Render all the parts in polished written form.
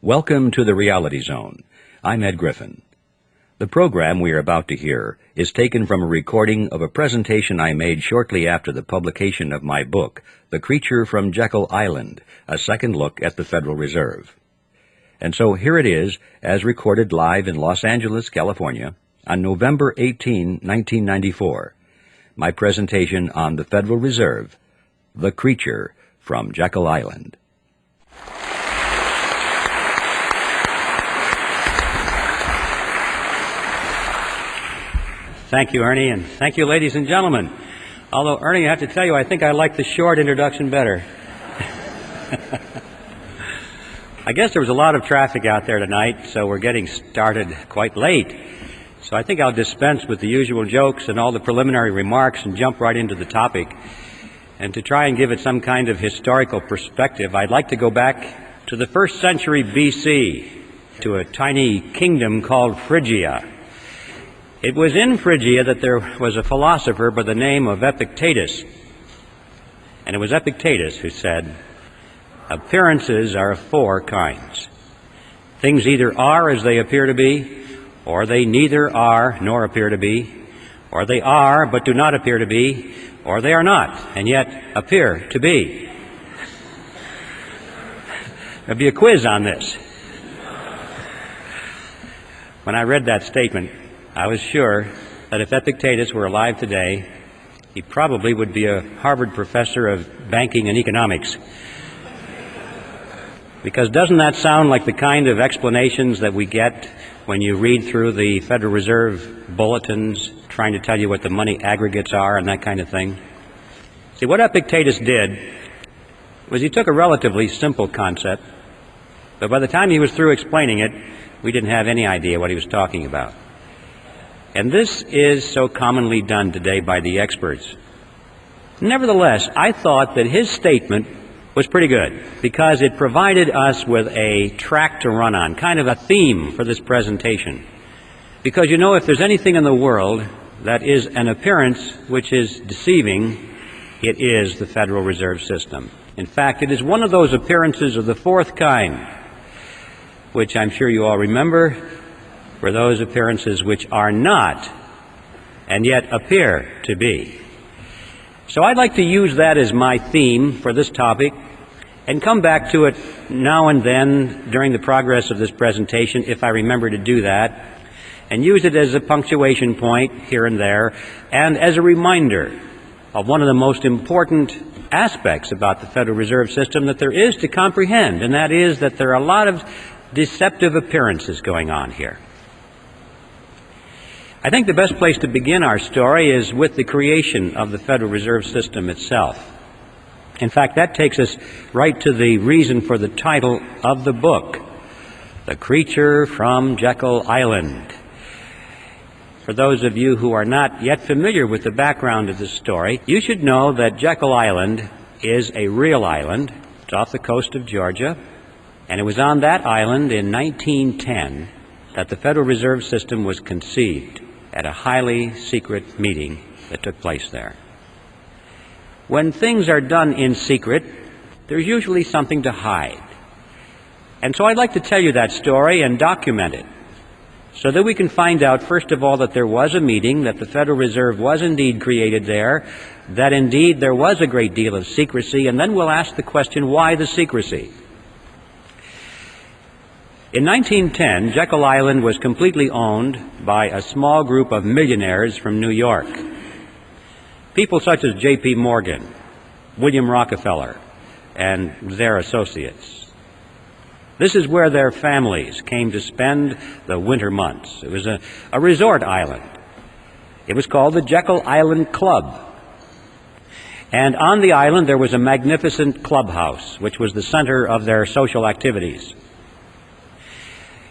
Welcome to the Reality Zone. I'm Ed Griffin. The program we are about to hear is taken from a recording of a presentation I made shortly after the publication of my book, The Creature from Jekyll Island, a second look at the Federal Reserve. And so here it is, as recorded live in Los Angeles, California, on November 18, 1994. My presentation on the Federal Reserve, The Creature from Jekyll Island. Thank you, Ernie, and thank you, ladies and gentlemen. Although, Ernie, I have to tell you, I think I like the short introduction better. I guess there was a lot of traffic out there tonight, so we're getting started quite late. So I think I'll dispense with the usual jokes and all the preliminary remarks and jump right into the topic. And to try and give it some kind of historical perspective, I'd like to go back to the 1st century BC, to a tiny kingdom called Phrygia. It was in Phrygia that there was a philosopher by the name of Epictetus. And it was Epictetus who said, "Appearances are of 4 kinds. Things either are as they appear to be, or they neither are nor appear to be, or they are but do not appear to be, or they are not and yet appear to be." There'll be a quiz on this. When I read that statement, I was sure that if Epictetus were alive today, he probably would be a Harvard professor of banking and economics. Because doesn't that sound like the kind of explanations that we get when you read through the Federal Reserve bulletins trying to tell you what the money aggregates are and that kind of thing? See, what Epictetus did was he took a relatively simple concept, but by the time he was through explaining it, we didn't have any idea what he was talking about. And this is so commonly done today by the experts. Nevertheless, I thought that his statement was pretty good because it provided us with a track to run on, kind of a theme for this presentation. Because, you know, if there's anything in the world that is an appearance which is deceiving, it is the Federal Reserve System. In fact, it is one of those appearances of the 4th kind, which I'm sure you all remember, were those appearances which are not and yet appear to be. So I'd like to use that as my theme for this topic and come back to it now and then during the progress of this presentation, if I remember to do that, and use it as a punctuation point here and there, and as a reminder of one of the most important aspects about the Federal Reserve System that there is to comprehend, and that is that there are a lot of deceptive appearances going on here. I think the best place to begin our story is with the creation of the Federal Reserve System itself. In fact, that takes us right to the reason for the title of the book, The Creature from Jekyll Island. For those of you who are not yet familiar with the background of this story, you should know that Jekyll Island is a real island. It's off the coast of Georgia, and it was on that island in 1910 that the Federal Reserve System was conceived at a highly secret meeting that took place there. When things are done in secret, there's usually something to hide. And so I'd like to tell you that story and document it so that we can find out, first of all, that there was a meeting, that the Federal Reserve was indeed created there, that indeed there was a great deal of secrecy, and then we'll ask the question, why the secrecy? In 1910, Jekyll Island was completely owned by a small group of millionaires from New York. People such as J.P. Morgan, William Rockefeller, and their associates. This is where their families came to spend the winter months. It was a resort island. It was called the Jekyll Island Club. And on the island there was a magnificent clubhouse, which was the center of their social activities.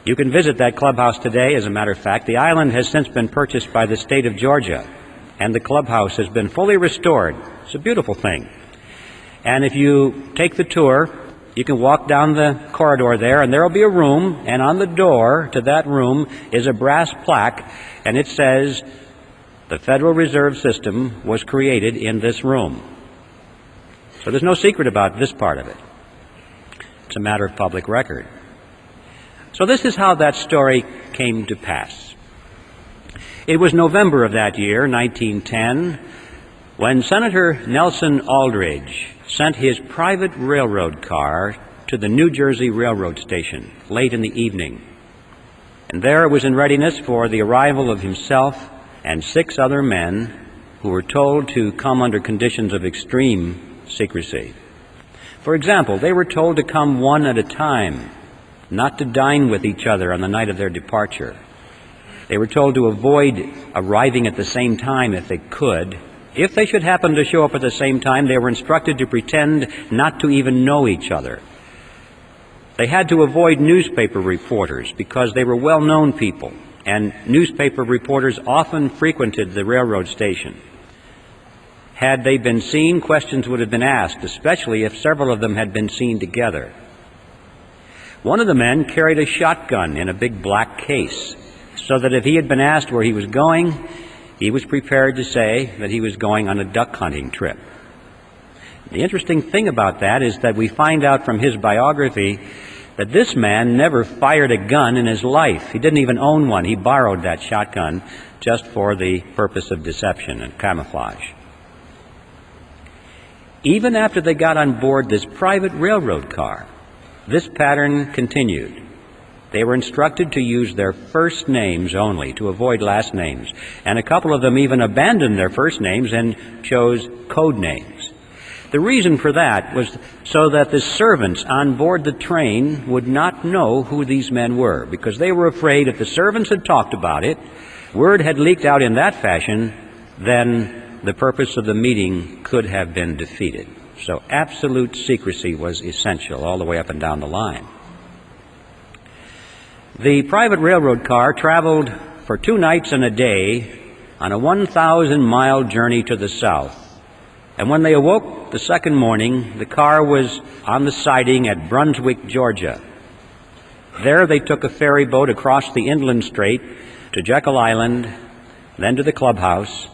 You can visit that clubhouse today. As a matter of fact, the island has since been purchased by the state of Georgia, and the clubhouse has been fully restored. It's a beautiful thing. And if you take the tour, you can walk down the corridor there, and there will be a room, and on the door to that room is a brass plaque, and it says, "The Federal Reserve System was created in this room." So there's no secret about this part of it. It's a matter of public record. So this is how that story came to pass. It was November of that year, 1910, when Senator Nelson Aldrich sent his private railroad car to the New Jersey Railroad Station late in the evening. And there it was in readiness for the arrival of himself and 6 other men who were told to come under conditions of extreme secrecy. For example, they were told to come one at a time, not to dine with each other on the night of their departure. They were told to avoid arriving at the same time if they could. If they should happen to show up at the same time, they were instructed to pretend not to even know each other. They had to avoid newspaper reporters because they were well-known people, and newspaper reporters often frequented the railroad station. Had they been seen, questions would have been asked, especially if several of them had been seen together. One of the men carried a shotgun in a big black case, so that if he had been asked where he was going, he was prepared to say that he was going on a duck hunting trip. The interesting thing about that is that we find out from his biography that this man never fired a gun in his life. He didn't even own one. He borrowed that shotgun just for the purpose of deception and camouflage. Even after they got on board this private railroad car, this pattern continued. They were instructed to use their first names only, to avoid last names. And a couple of them even abandoned their first names and chose code names. The reason for that was so that the servants on board the train would not know who these men were, because they were afraid if the servants had talked about it, word had leaked out in that fashion, then the purpose of the meeting could have been defeated. So absolute secrecy was essential all the way up and down the line. The private railroad car traveled for 2 nights and a day on a 1,000-mile journey to the south. And when they awoke the second morning, the car was on the siding at Brunswick, Georgia. There they took a ferry boat across the inland strait to Jekyll Island, then to the clubhouse.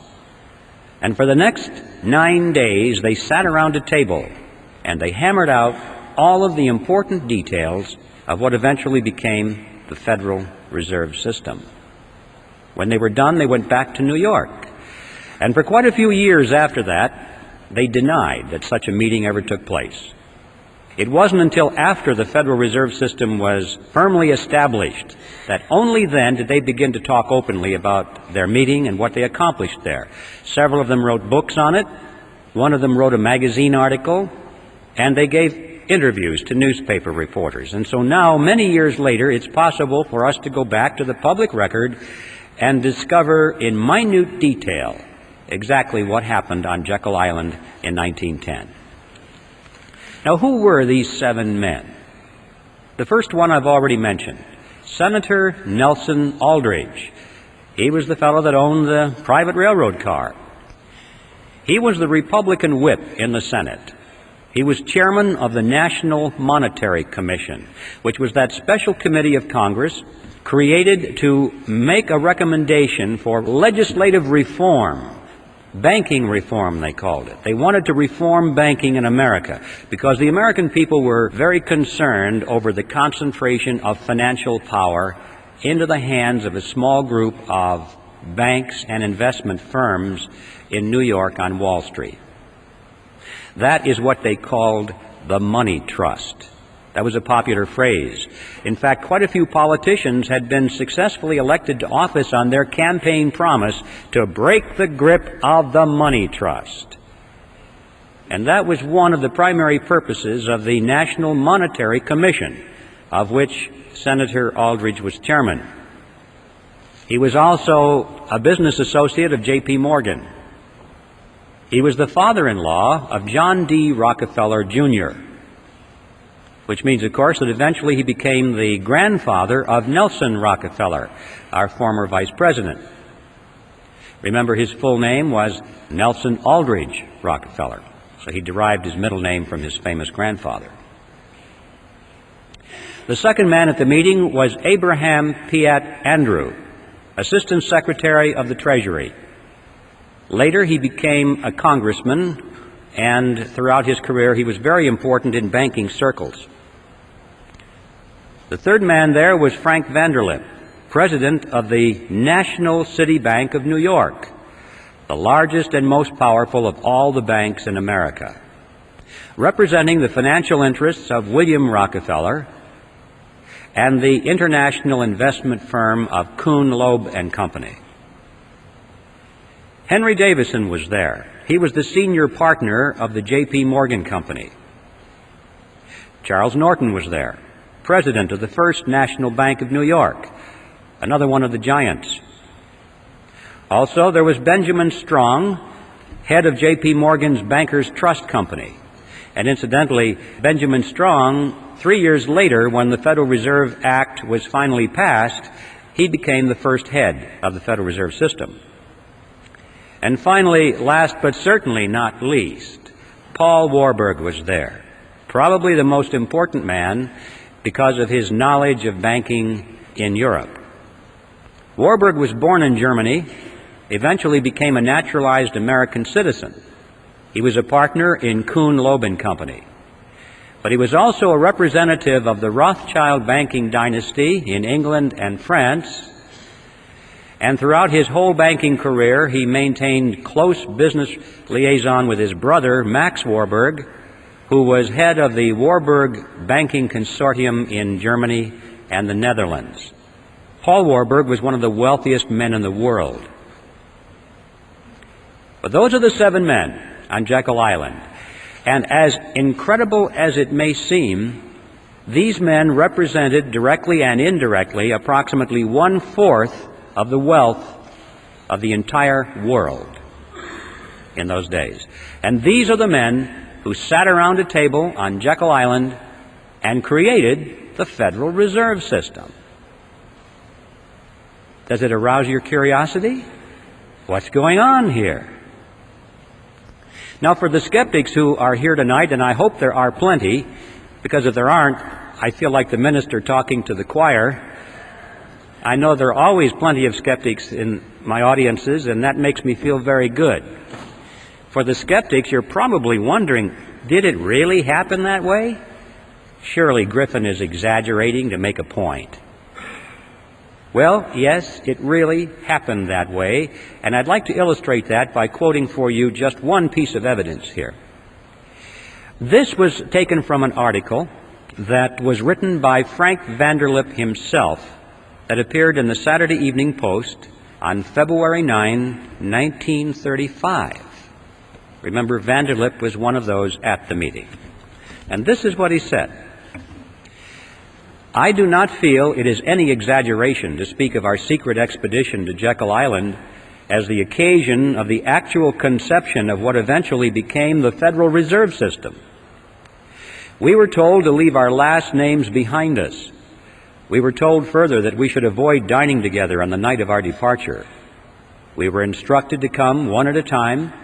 And for the next 9 days, they sat around a table and they hammered out all of the important details of what eventually became the Federal Reserve System. When they were done, they went back to New York. And for quite a few years after that, they denied that such a meeting ever took place. It wasn't until after the Federal Reserve System was firmly established that only then did they begin to talk openly about their meeting and what they accomplished there. Several of them wrote books on it. One of them wrote a magazine article, and they gave interviews to newspaper reporters. And so now, many years later, it's possible for us to go back to the public record and discover in minute detail exactly what happened on Jekyll Island in 1910. Now, who were these 7 men? The first one I've already mentioned, Senator Nelson Aldrich. He was the fellow that owned the private railroad car. He was the Republican whip in the Senate. He was chairman of the National Monetary Commission, which was that special committee of Congress created to make a recommendation for legislative reform. Banking reform, they called it. They wanted to reform banking in America because the American people were very concerned over the concentration of financial power into the hands of a small group of banks and investment firms in New York on Wall Street. That is what they called the money trust. That was a popular phrase. In fact, quite a few politicians had been successfully elected to office on their campaign promise to break the grip of the money trust. And that was one of the primary purposes of the National Monetary Commission, of which Senator Aldrich was chairman. He was also a business associate of J.P. Morgan. He was the father-in-law of John D. Rockefeller, Jr., which means, of course, that eventually he became the grandfather of Nelson Rockefeller, our former vice president. Remember, his full name was Nelson Aldrich Rockefeller, so he derived his middle name from his famous grandfather. The second man at the meeting was Abraham Piatt Andrew, Assistant Secretary of the Treasury. Later, he became a congressman, and throughout his career, he was very important in banking circles. The third man there was Frank Vanderlip, president of the National City Bank of New York, the largest and most powerful of all the banks in America, representing the financial interests of William Rockefeller and the international investment firm of Kuhn, Loeb and Company. Henry Davison was there. He was the senior partner of the J.P. Morgan Company. Charles Norton was there, president of the First National Bank of New York, another one of the giants. Also, there was Benjamin Strong, head of J.P. Morgan's Bankers Trust Company. And incidentally, Benjamin Strong, 3 years later, when the Federal Reserve Act was finally passed, he became the first head of the Federal Reserve System. And finally, last but certainly not least, Paul Warburg was there, probably the most important man because of his knowledge of banking in Europe. Warburg was born in Germany, eventually became a naturalized American citizen. He was a partner in Kuhn, Loeb and Company. But he was also a representative of the Rothschild banking dynasty in England and France. And throughout his whole banking career, he maintained close business liaison with his brother, Max Warburg, who was head of the Warburg Banking Consortium in Germany and the Netherlands. Paul Warburg was one of the wealthiest men in the world. But those are the 7 men on Jekyll Island. And as incredible as it may seem, these men represented directly and indirectly approximately 1/4 of the wealth of the entire world in those days. And these are the men who sat around a table on Jekyll Island and created the Federal Reserve System. Does it arouse your curiosity? What's going on here? Now, for the skeptics who are here tonight, and I hope there are plenty, because if there aren't, I feel like the minister talking to the choir. I know there are always plenty of skeptics in my audiences, and that makes me feel very good. For the skeptics, you're probably wondering, did it really happen that way? Surely Griffin is exaggerating to make a point. Well, yes, it really happened that way, and I'd like to illustrate that by quoting for you just one piece of evidence here. This was taken from an article that was written by Frank Vanderlip himself that appeared in the Saturday Evening Post on February 9, 1935. Remember, Vanderlip was one of those at the meeting. And this is what he said. I do not feel it is any exaggeration to speak of our secret expedition to Jekyll Island as the occasion of the actual conception of what eventually became the Federal Reserve System. We were told to leave our last names behind us. We were told further that we should avoid dining together on the night of our departure. We were instructed to come one at a time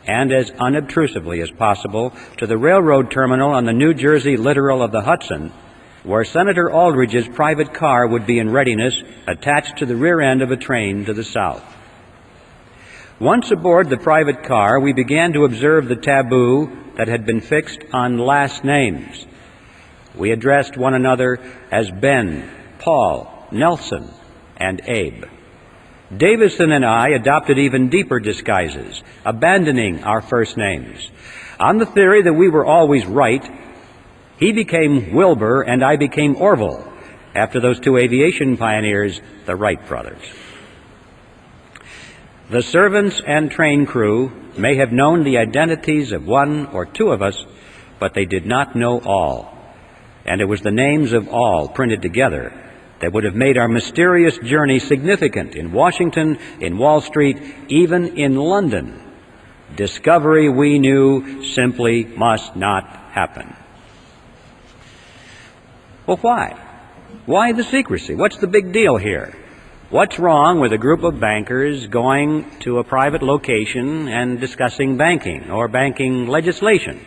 and as unobtrusively as possible to the railroad terminal on the New Jersey littoral of the Hudson, where Senator Aldrich's private car would be in readiness attached to the rear end of a train to the south. Once aboard the private car, we began to observe the taboo that had been fixed on last names. We addressed one another as Ben, Paul, Nelson, and Abe. Davison and I adopted even deeper disguises, abandoning our first names. On the theory that we were always right, he became Wilbur and I became Orville, after those 2 aviation pioneers, the Wright brothers. The servants and train crew may have known the identities of 1 or 2 of us, but they did not know all. And it was the names of all printed together that would have made our mysterious journey significant in Washington, in Wall Street, even in London. Discovery, we knew, simply must not happen. Well, why? Why the secrecy? What's the big deal here? What's wrong with a group of bankers going to a private location and discussing banking or banking legislation?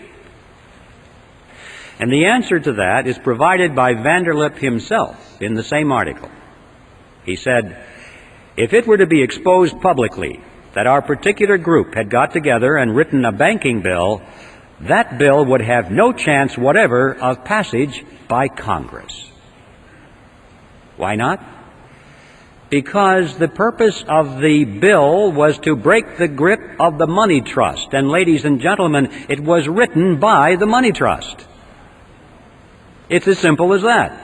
And the answer to that is provided by Vanderlip himself in the same article. He said, if it were to be exposed publicly that our particular group had got together and written a banking bill, that bill would have no chance whatever of passage by Congress. Why not? Because the purpose of the bill was to break the grip of the money trust. And ladies and gentlemen, it was written by the money trust. It's as simple as that.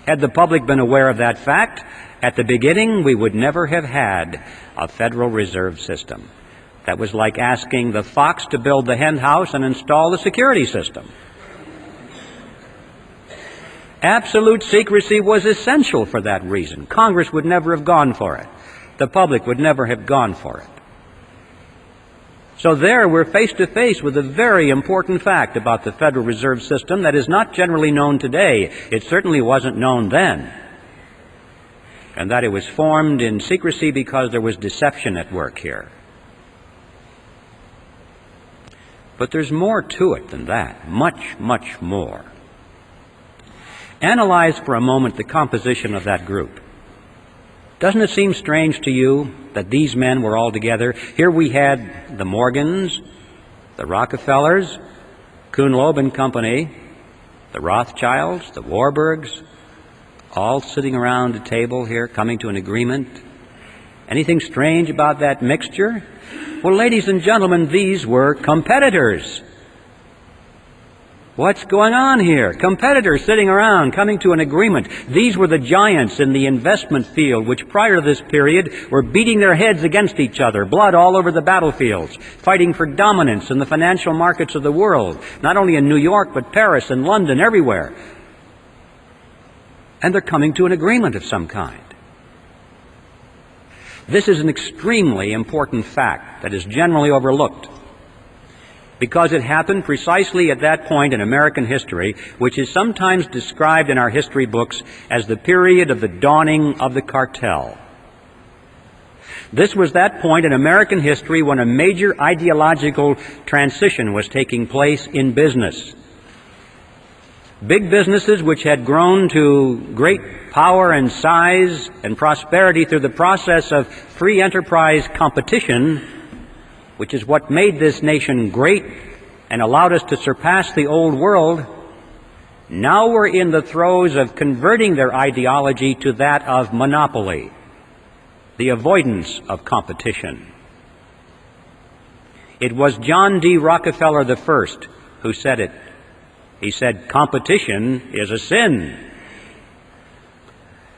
Had the public been aware of that fact, at the beginning we would never have had a Federal Reserve System. That was like asking the fox to build the hen house and install the security system. Absolute secrecy was essential for that reason. Congress would never have gone for it. The public would never have gone for it. So there we're face to face with a very important fact about the Federal Reserve System that is not generally known today. It certainly wasn't known then. And that it was formed in secrecy because there was deception at work here. But there's more to it than that. Much, much more. Analyze for a moment the composition of that group. Doesn't it seem strange to you that these men were all together? Here we had the Morgans, the Rockefellers, Kuhn, Loeb and Company, the Rothschilds, the Warburgs, all sitting around a table here, coming to an agreement. Anything strange about that mixture? Well, ladies and gentlemen, these were competitors. What's going on here? Competitors sitting around, coming to an agreement. These were the giants in the investment field, which prior to this period were beating their heads against each other, blood all over the battlefields, fighting for dominance in the financial markets of the world, not only in New York, but Paris and London, everywhere. And they're coming to an agreement of some kind. This is an extremely important fact that is generally overlooked, because it happened precisely at that point in American history, which is sometimes described in our history books as the period of the dawning of the cartel. This was that point in American history when a major ideological transition was taking place in business. Big businesses which had grown to great power and size and prosperity through the process of free enterprise competition, which is what made this nation great and allowed us to surpass the old world, now we're in the throes of converting their ideology to that of monopoly, the avoidance of competition. It was John D. Rockefeller I who said it. He said, "Competition is a sin."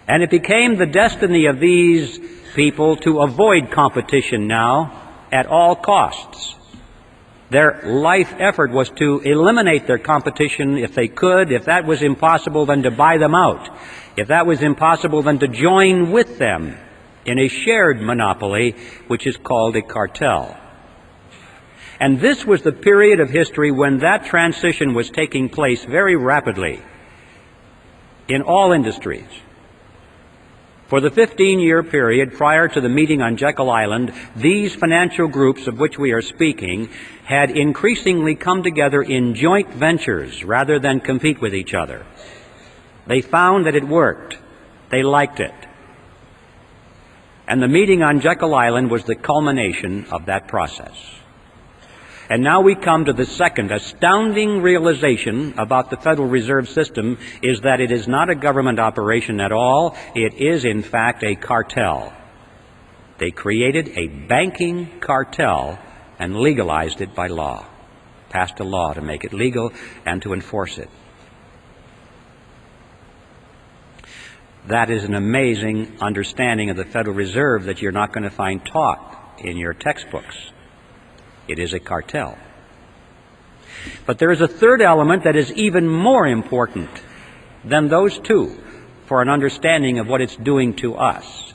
And it became the destiny of these people to avoid competition now at all costs. Their life effort was to eliminate their competition if they could. If that was impossible, then to buy them out. If that was impossible, then to join with them in a shared monopoly, which is called a cartel. And this was the period of history when that transition was taking place very rapidly in all industries. For the 15-year period prior to the meeting on Jekyll Island, these financial groups of which we are speaking had increasingly come together in joint ventures rather than compete with each other. They found that it worked. They liked it. And the meeting on Jekyll Island was the culmination of that process. And now we come to the second astounding realization about the Federal Reserve System, is that it is not a government operation at all. It is, in fact, a cartel. They created a banking cartel and legalized it by law, passed a law to make it legal and to enforce it. That is an amazing understanding of the Federal Reserve that you're not going to find taught in your textbooks. It is a cartel. But there is a third element that is even more important than those two for an understanding of what it's doing to us.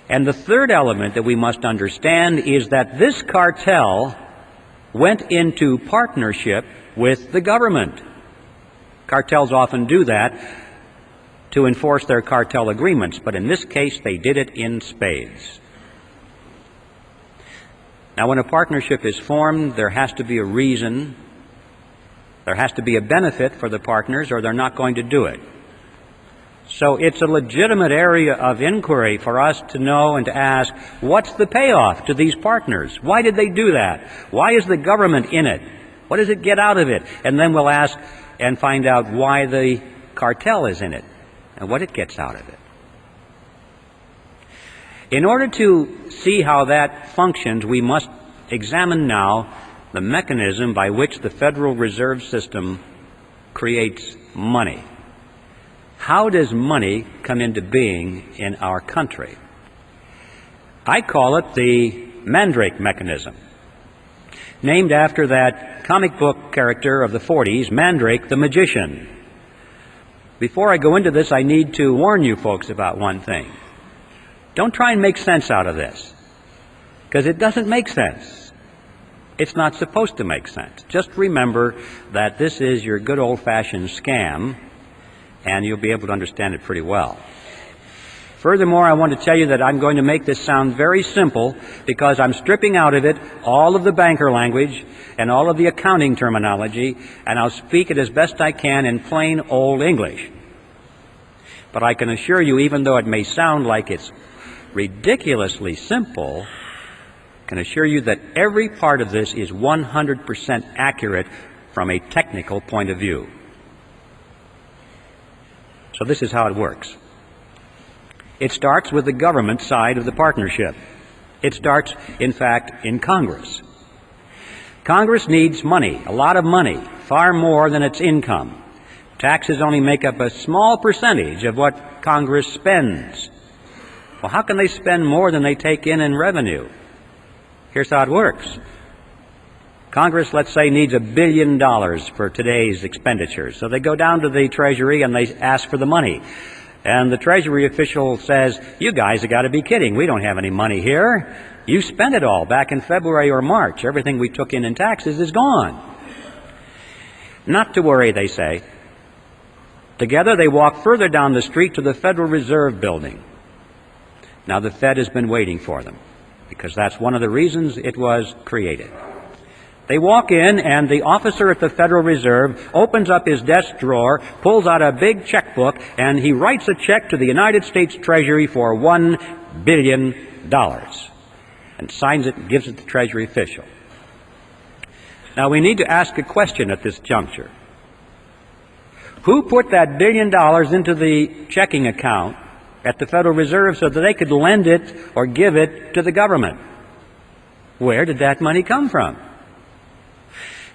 And the third element that we must understand is that this cartel went into partnership with the government. Cartels often do that to enforce their cartel agreements, but in this case they did it in spades. Now, when a partnership is formed, there has to be a reason, there has to be a benefit for the partners, or they're not going to do it. So it's a legitimate area of inquiry for us to know and to ask, what's the payoff to these partners? Why did they do that? Why is the government in it? What does it get out of it? And then we'll ask and find out why the cartel is in it. and what it gets out of it. In order to see how that functions, we must examine now the mechanism by which the Federal Reserve System creates money. How does money come into being in our country? I call it the Mandrake mechanism, named after that comic book character of the 40s, Mandrake the magician. Before I go into this, I need to warn you folks about one thing. Don't try and make sense out of this, because it doesn't make sense. It's not supposed to make sense. Just remember that this is your good old-fashioned scam, and you'll be able to understand it pretty well. Furthermore, I want to tell you that I'm going to make this sound very simple because I'm stripping out of it all of the banker language and all of the accounting terminology, and I'll speak it as best I can in plain old English. But I can assure you, even though it may sound like it's ridiculously simple, I can assure you that every part of this is 100% accurate from a technical point of view. So this is how it works. It starts with the government side of the partnership. It starts, in fact, in Congress. Congress needs money, a lot of money, far more than its income. Taxes only make up a small percentage of what Congress spends. Well, how can they spend more than they take in revenue? Here's how it works. Congress, let's say, needs $1 billion for today's expenditures. So they go down to the Treasury and they ask for the money. And the Treasury official says, you guys have got to be kidding. We don't have any money here. You spent it all back in February or March. Everything we took in taxes is gone. Not to worry, they say. Together they walk further down the street to the Federal Reserve Building. Now the Fed has been waiting for them, because that's one of the reasons it was created. They walk in, and the officer at the Federal Reserve opens up his desk drawer, pulls out a big checkbook, and he writes a check to the United States Treasury for $1 billion and signs it and gives it to the Treasury official. Now, we need to ask a question at this juncture. Who put that $1 billion into the checking account at the Federal Reserve so that they could lend it or give it to the government? Where did that money come from?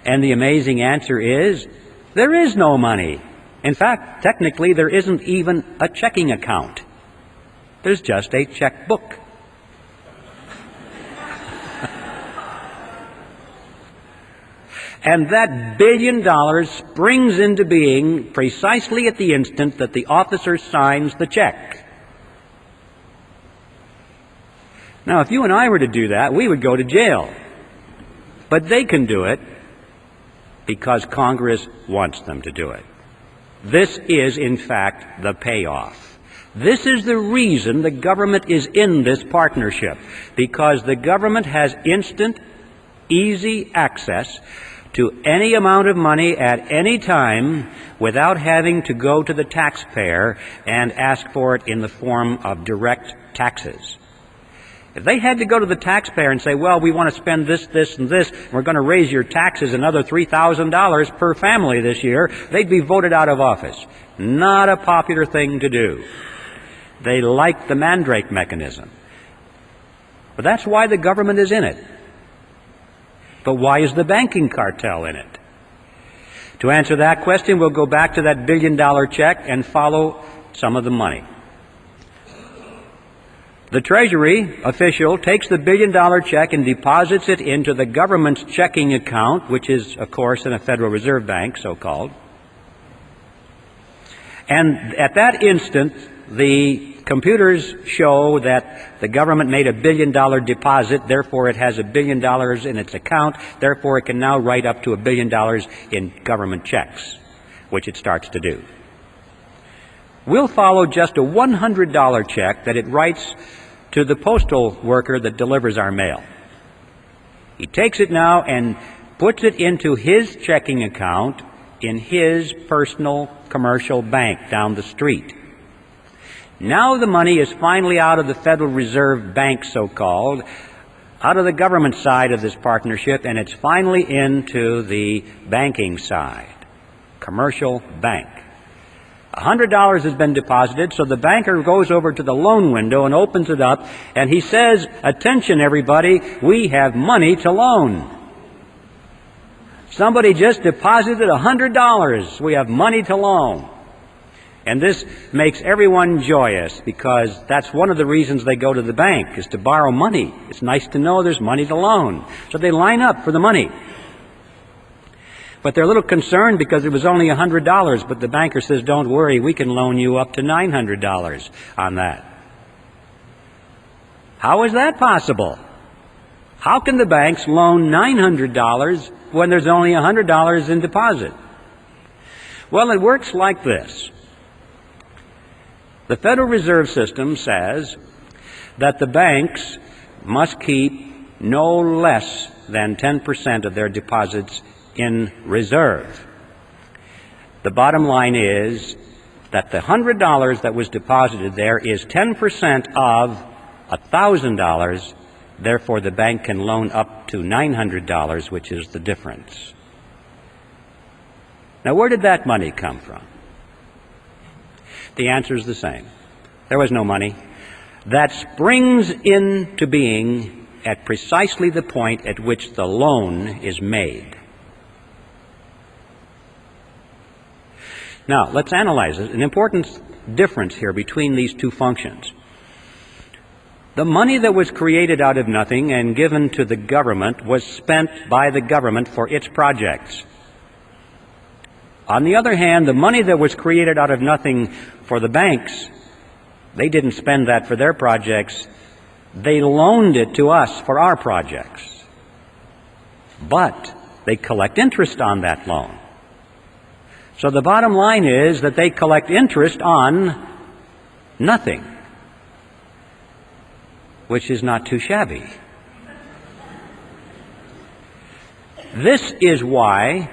And the amazing answer is, there is no money. In fact, technically, there isn't even a checking account. There's just a checkbook. And that $1 billion springs into being precisely at the instant that the officer signs the check. Now, if you and I were to do that, we would go to jail. But they can do it because Congress wants them to do it. This is, in fact, the payoff. This is the reason the government is in this partnership, because the government has instant, easy access to any amount of money at any time without having to go to the taxpayer and ask for it in the form of direct taxes. If they had to go to the taxpayer and say, well, we want to spend this, this, and this, we're going to raise your taxes another $3,000 per family this year, they'd be voted out of office. Not a popular thing to do. They like the Mandrake mechanism. But that's why the government is in it. But why is the banking cartel in it? To answer that question, we'll go back to that $1 billion check and follow some of the money. The Treasury official takes the $1 billion check and deposits it into the government's checking account, which is, of course, in a Federal Reserve Bank, so-called. And at that instant, the computers show that the government made a $1 billion deposit, therefore it has $1 billion in its account, therefore it can now write up to $1 billion in government checks, which it starts to do. We'll follow just a $100 check that it writes to the postal worker that delivers our mail. He takes it now and puts it into his checking account in his personal commercial bank down the street. Now the money is finally out of the Federal Reserve Bank, so-called, out of the government side of this partnership, and it's finally into the banking side, commercial bank. $100 has been deposited, so the banker goes over to the loan window and opens it up, and he says, "Attention, everybody, we have money to loan. Somebody just deposited $100. We have money to loan." And this makes everyone joyous, because that's one of the reasons they go to the bank, is to borrow money. It's nice to know there's money to loan. So they line up for the money. But they're a little concerned because it was only $100, but the banker says, "Don't worry, we can loan you up to $900 on that." How is that possible? How can the banks loan $900 when there's only $100 in deposit? Well, it works like this. The Federal Reserve System says that the banks must keep no less than 10% of their deposits in reserve. The bottom line is that the $100 that was deposited there is 10% of $1,000. Therefore, the bank can loan up to $900, which is the difference. Now, where did that money come from? The answer is the same. There was no money. That springs into being at precisely the point at which the loan is made. Now, let's analyze it. An important difference here between these two functions. The money that was created out of nothing and given to the government was spent by the government for its projects. On the other hand, the money that was created out of nothing for the banks, they didn't spend that for their projects. They loaned it to us for our projects. But they collect interest on that loan. So the bottom line is that they collect interest on nothing, which is not too shabby. This is why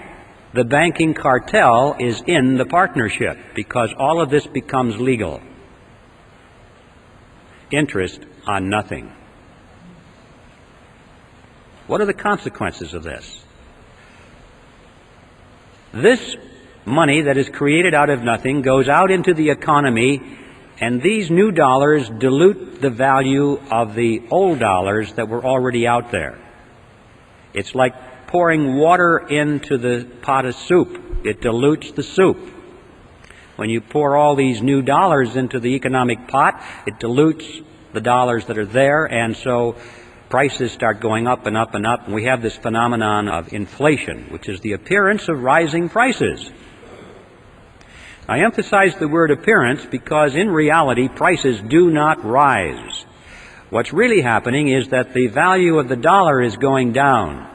the banking cartel is in the partnership, because all of this becomes legal. Interest on nothing. What are the consequences of this? This money that is created out of nothing goes out into the economy, and these new dollars dilute the value of the old dollars that were already out there. It's like pouring water into the pot of soup. It dilutes the soup. When you pour all these new dollars into the economic pot, it dilutes the dollars that are there, and so prices start going up and up and up, and we have this phenomenon of inflation, which is the appearance of rising prices. I emphasize the word appearance because in reality prices do not rise. What's really happening is that the value of the dollar is going down.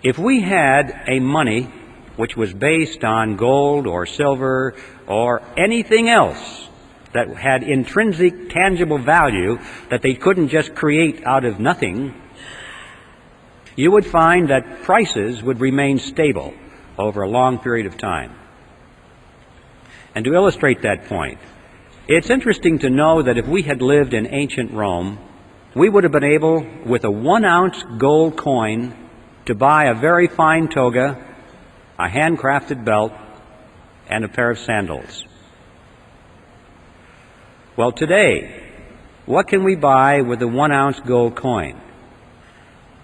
If we had a money which was based on gold or silver or anything else that had intrinsic tangible value that they couldn't just create out of nothing, you would find that prices would remain stable over a long period of time. And to illustrate that point, it's interesting to know that if we had lived in ancient Rome, we would have been able, with a 1-ounce gold coin, to buy a very fine toga, a handcrafted belt, and a pair of sandals. Well, today, what can we buy with a 1-ounce gold coin?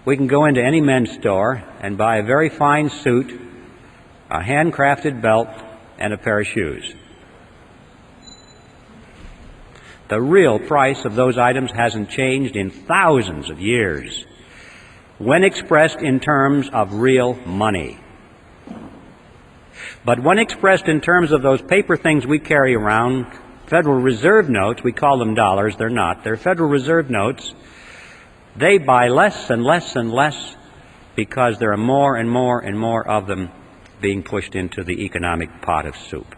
We can go into any men's store and buy a very fine suit, a handcrafted belt, and a pair of shoes. The real price of those items hasn't changed in thousands of years when expressed in terms of real money. But when expressed in terms of those paper things we carry around, Federal Reserve notes, we call them dollars, they're not, they're Federal Reserve notes, they buy less and less and less because there are more and more and more of them being pushed into the economic pot of soup.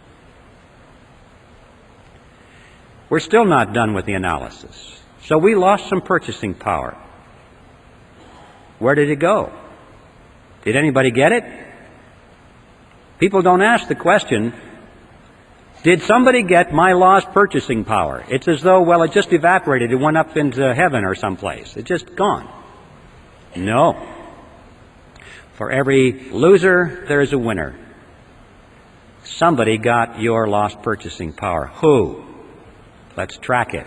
We're still not done with the analysis. So we lost some purchasing power. Where did it go? Did anybody get it? People don't ask the question, did somebody get my lost purchasing power? It's as though, well, it just evaporated. It went up into heaven or someplace. It's just gone. No. For every loser, there is a winner. Somebody got your lost purchasing power. Who? Let's track it.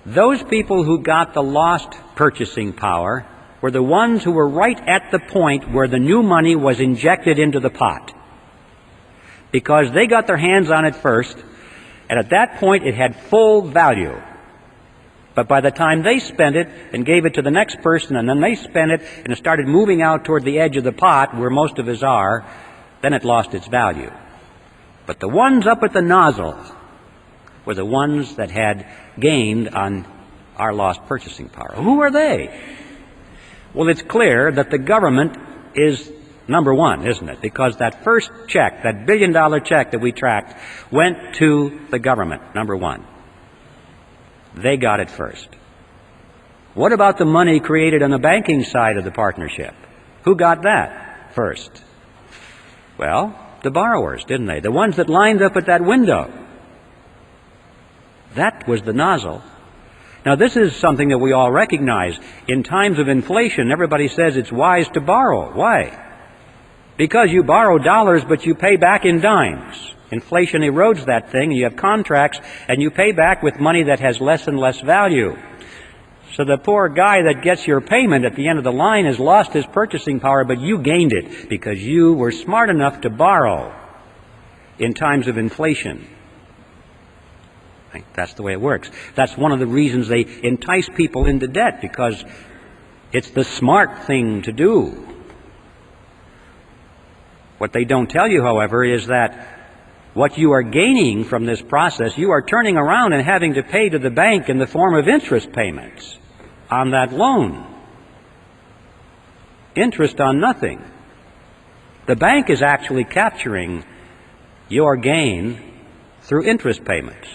Those people who got the lost purchasing power were the ones who were right at the point where the new money was injected into the pot. Because they got their hands on it first, and at that point it had full value. But by the time they spent it and gave it to the next person, and then they spent it and it started moving out toward the edge of the pot where most of us are, then it lost its value. But the ones up at the nozzle were the ones that had gained on our lost purchasing power. Who are they? Well, it's clear that the government is number one, isn't it? Because that first check, that billion-dollar check that we tracked, went to the government, number one. They got it first. What about the money created on the banking side of the partnership? Who got that first? Well, the borrowers, didn't they? The ones that lined up at that window. That was the nozzle. Now, this is something that we all recognize. In times of inflation, everybody says it's wise to borrow. Why? Because you borrow dollars, but you pay back in dimes. Inflation erodes that thing, and you have contracts, and you pay back with money that has less and less value. So the poor guy that gets your payment at the end of the line has lost his purchasing power, but you gained it because you were smart enough to borrow in times of inflation. That's the way it works. That's one of the reasons they entice people into debt, because it's the smart thing to do. What they don't tell you, however, is that what you are gaining from this process, you are turning around and having to pay to the bank in the form of interest payments on that loan. Interest on nothing. The bank is actually capturing your gain through interest payments.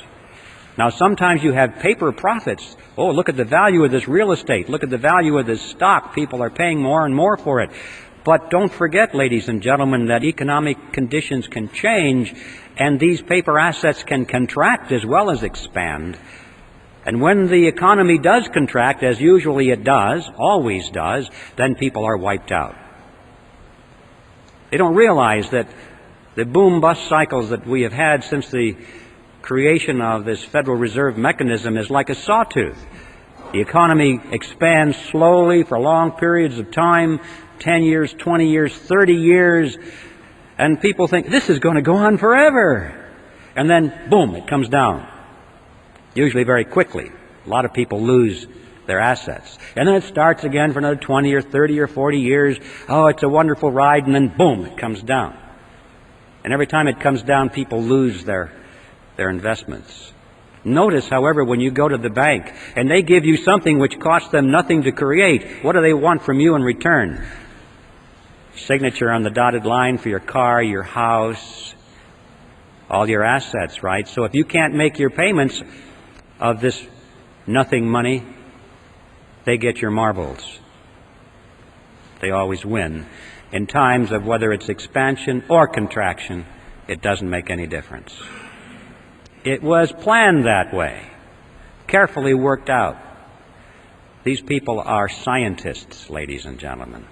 Now, sometimes you have paper profits. Oh, look at the value of this real estate. Look at the value of this stock. People are paying more and more for it. But don't forget, ladies and gentlemen, that economic conditions can change, and these paper assets can contract as well as expand. And when the economy does contract, as usually it does, always does, then people are wiped out. They don't realize that the boom-bust cycles that we have had since the creation of this Federal Reserve mechanism is like a sawtooth. The economy expands slowly for long periods of time, 10 years, 20 years, 30 years, and people think this is going to go on forever. And then, boom, it comes down, usually very quickly. A lot of people lose their assets. And then it starts again for another 20 or 30 or 40 years. Oh, it's a wonderful ride, and then, boom, it comes down. And every time it comes down, people lose their investments. Notice, however, when you go to the bank and they give you something which costs them nothing to create, what do they want from you in return? Signature on the dotted line for your car, your house, all your assets, right? So if you can't make your payments of this nothing money, they get your marbles. They always win. In times of whether it's expansion or contraction, it doesn't make any difference. It was planned that way, carefully worked out. These people are scientists, ladies and gentlemen.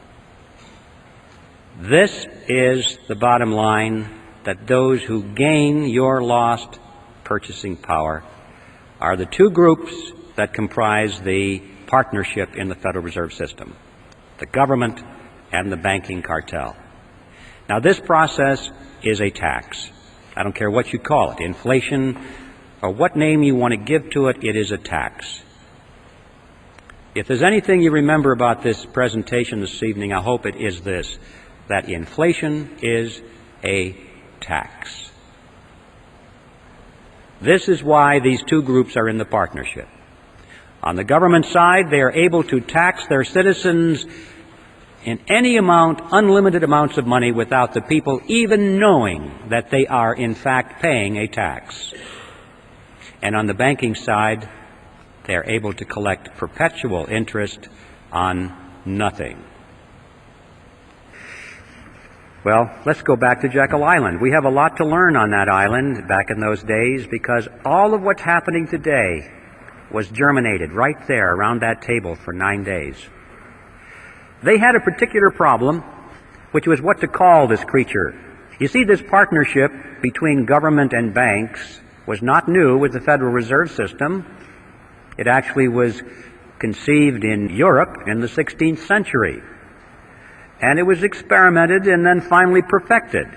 This is the bottom line, that those who gain your lost purchasing power are the two groups that comprise the partnership in the Federal Reserve System, the government and the banking cartel. Now, this process is a tax. I don't care what you call it, inflation, or what name you want to give to it, it is a tax. If there's anything you remember about this presentation this evening, I hope it is this, that inflation is a tax. This is why these two groups are in the partnership. On the government side, they are able to tax their citizens in any amount, unlimited amounts of money, without the people even knowing that they are in fact paying a tax. And on the banking side, they are able to collect perpetual interest on nothing. Well, let's go back to Jekyll Island. We have a lot to learn on that island back in those days, because all of what's happening today was germinated right there around that table for 9 days. They had a particular problem, which was what to call this creature You see, this partnership between government and banks was not new with the Federal Reserve System. It actually was conceived in Europe in the 16th century. And it was experimented and then finally perfected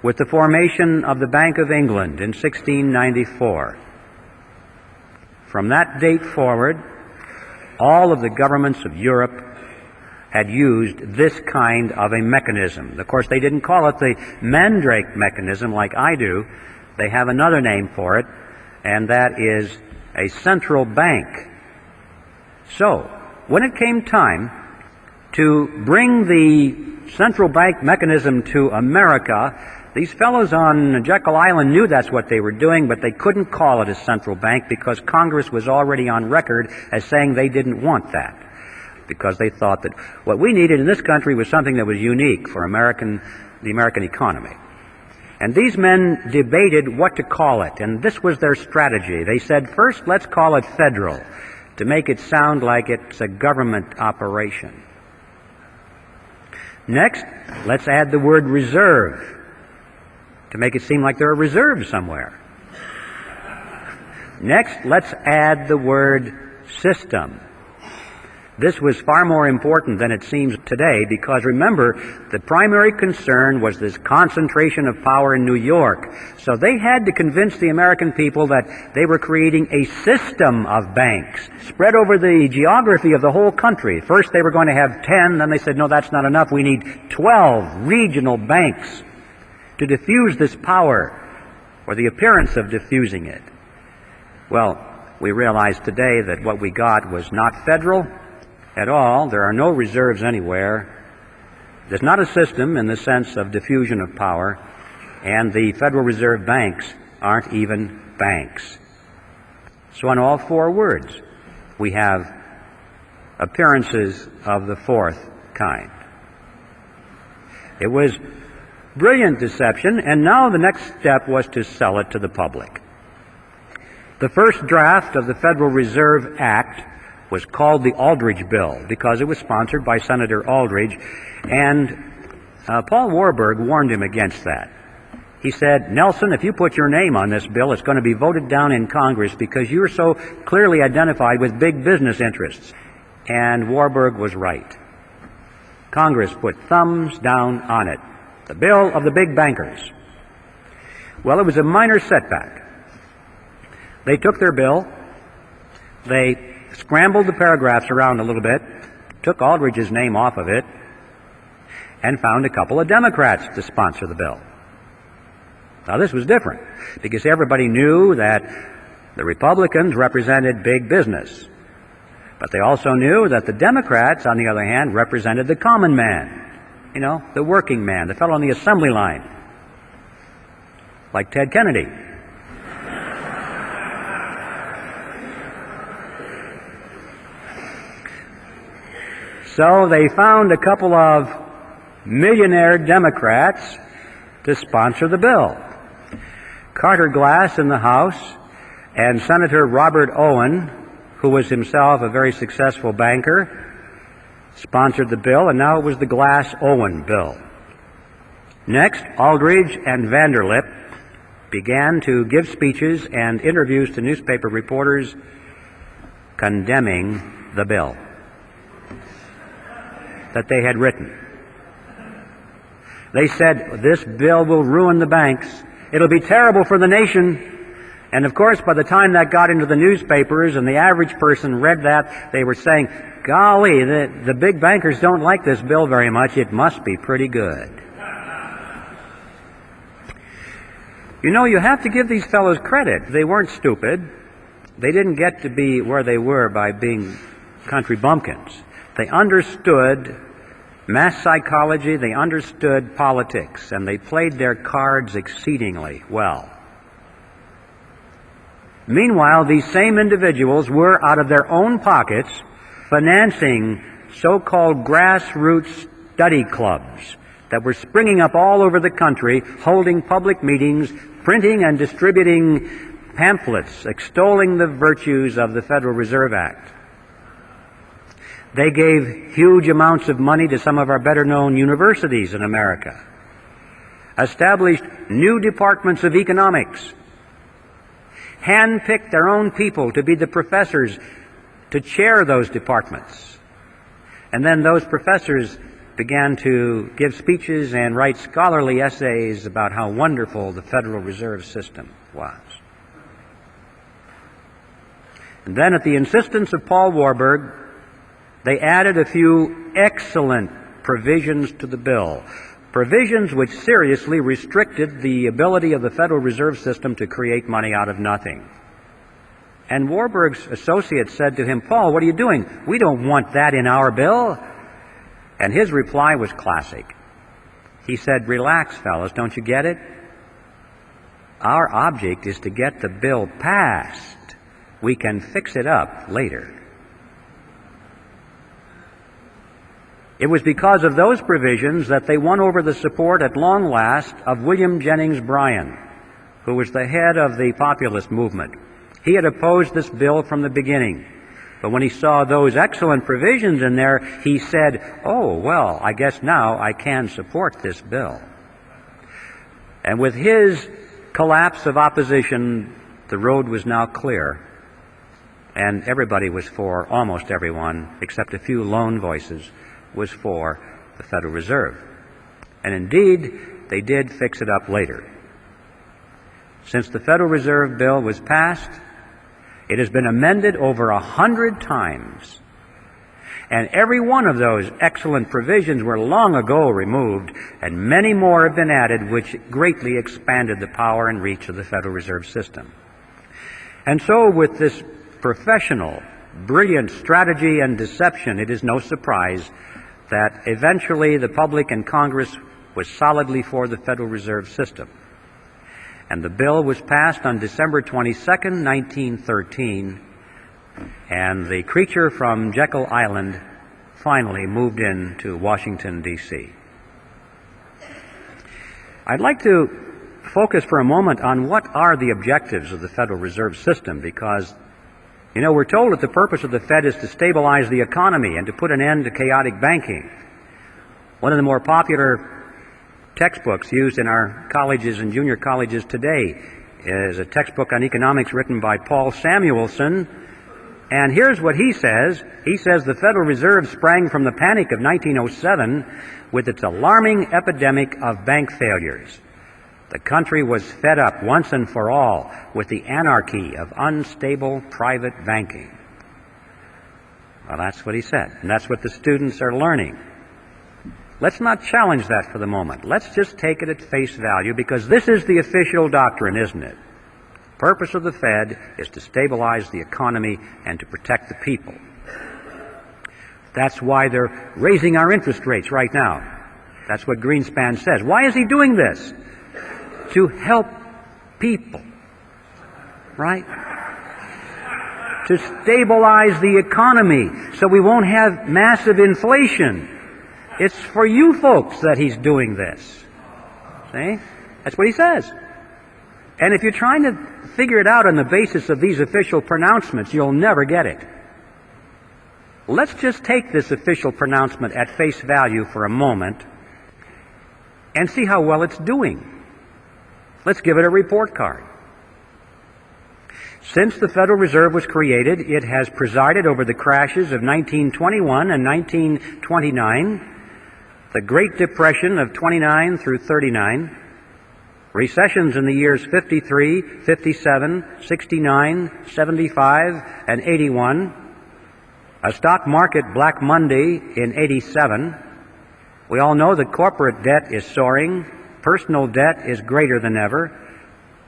with the formation of the Bank of England in 1694. From that date forward, all of the governments of Europe had used this kind of a mechanism. Of course, they didn't call it the Mandrake mechanism like I do. They have another name for it, and that is a central bank. So, when it came time to bring the central bank mechanism to America, these fellows on Jekyll Island knew that's what they were doing, but they couldn't call it a central bank because Congress was already on record as saying they didn't want that, because they thought that what we needed in this country was something that was unique for the American economy. And these men debated what to call it, and this was their strategy. They said, first, let's call it federal, to make it sound like it's a government operation. Next, let's add the word reserve, to make it seem like there are reserves somewhere. Next, let's add the word system. This was far more important than it seems today, because remember, the primary concern was this concentration of power in New York. So they had to convince the American people that they were creating a system of banks spread over the geography of the whole country. First they were going to have 10, then they said, no, that's not enough. We need 12 regional banks to diffuse this power, or the appearance of diffusing it. Well, we realize today that what we got was not federal at all. There are no reserves anywhere. There's not a system in the sense of diffusion of power, and the Federal Reserve banks aren't even banks. So in all four words, we have appearances of the fourth kind. It was brilliant deception, and now the next step was to sell it to the public. The first draft of the Federal Reserve Act was called the Aldrich Bill because it was sponsored by Senator Aldrich, and Paul Warburg warned him against that. He said, Nelson, if you put your name on this bill, it's going to be voted down in Congress because you're so clearly identified with big business interests. And Warburg was right. Congress put thumbs down on it. The bill of the big bankers. Well, it was a minor setback. They took their bill, they scrambled the paragraphs around a little bit, took Aldrich's name off of it, and found a couple of Democrats to sponsor the bill. Now this was different, because everybody knew that the Republicans represented big business. But they also knew that the Democrats, on the other hand, represented the common man, you know, the working man, the fellow on the assembly line, like Ted Kennedy. So they found a couple of millionaire Democrats to sponsor the bill. Carter Glass in the House and Senator Robert Owen, who was himself a very successful banker, sponsored the bill, and now it was the Glass-Owen bill. Next, Aldrich and Vanderlip began to give speeches and interviews to newspaper reporters condemning the bill that they had written. They said, this bill will ruin the banks. It'll be terrible for the nation. And of course, by the time that got into the newspapers and the average person read that, they were saying, golly, the big bankers don't like this bill very much. It must be pretty good. You know, you have to give these fellows credit. They weren't stupid. They didn't get to be where they were by being country bumpkins. They understood mass psychology, they understood politics, and they played their cards exceedingly well. Meanwhile, these same individuals were, out of their own pockets, financing so-called grassroots study clubs that were springing up all over the country, holding public meetings, printing and distributing pamphlets extolling the virtues of the Federal Reserve Act. They gave huge amounts of money to some of our better-known universities in America. established new departments of economics, handpicked their own people to be the professors to chair those departments. And then those professors began to give speeches and write scholarly essays about how wonderful the Federal Reserve System was. And then at the insistence of Paul Warburg, they added a few excellent provisions to the bill, provisions which seriously restricted the ability of the Federal Reserve System to create money out of nothing. And Warburg's associates said to him, "Paul, what are you doing? We don't want that in our bill." And his reply was classic. He said, "Relax, fellas, don't you get it? Our object is to get the bill passed. We can fix it up later." It was because of those provisions that they won over the support at long last of William Jennings Bryan, who was the head of the populist movement. He had opposed this bill from the beginning. But when he saw those excellent provisions in there, he said, "Oh, well, I guess now I can support this bill." And with his collapse of opposition, the road was now clear. And everybody was for, almost everyone, except a few lone voices, was for the Federal Reserve. And indeed, they did fix it up later. Since the Federal Reserve Bill was passed, it has been amended over 100 times. And every one of those excellent provisions were long ago removed, and many more have been added, which greatly expanded the power and reach of the Federal Reserve System. And so with this professional, brilliant strategy and deception, it is no surprise that eventually the public and Congress was solidly for the Federal Reserve System. And the bill was passed on December 22nd, 1913, and the creature from Jekyll Island finally moved into Washington, D.C. I'd like to focus for a moment on what are the objectives of the Federal Reserve System, because we're told that the purpose of the Fed is to stabilize the economy and to put an end to chaotic banking. One of the more popular textbooks used in our colleges and junior colleges today is a textbook on economics written by Paul Samuelson. And here's what he says. He says the Federal Reserve sprang from the panic of 1907 with its alarming epidemic of bank failures. The country was fed up once and for all with the anarchy of unstable private banking. Well, that's what he said, and that's what the students are learning. Let's not challenge that for the moment. Let's just take it at face value, because this is the official doctrine, isn't it? The purpose of the Fed is to stabilize the economy and to protect the people. That's why they're raising our interest rates right now. That's what Greenspan says. Why is he doing this? To help people, right? To stabilize the economy so we won't have massive inflation. It's for you folks that he's doing this. See? That's what he says. And if you're trying to figure it out on the basis of these official pronouncements, you'll never get it. Let's just take this official pronouncement at face value for a moment and see how well it's doing. Let's give it a report card. Since the Federal Reserve was created, it has presided over the crashes of 1921 and 1929, the Great Depression of 29 through 39, recessions in the years 53, 57, 69, 75, and 81, a stock market Black Monday in 87. We all know that corporate debt is soaring. Personal debt is greater than ever.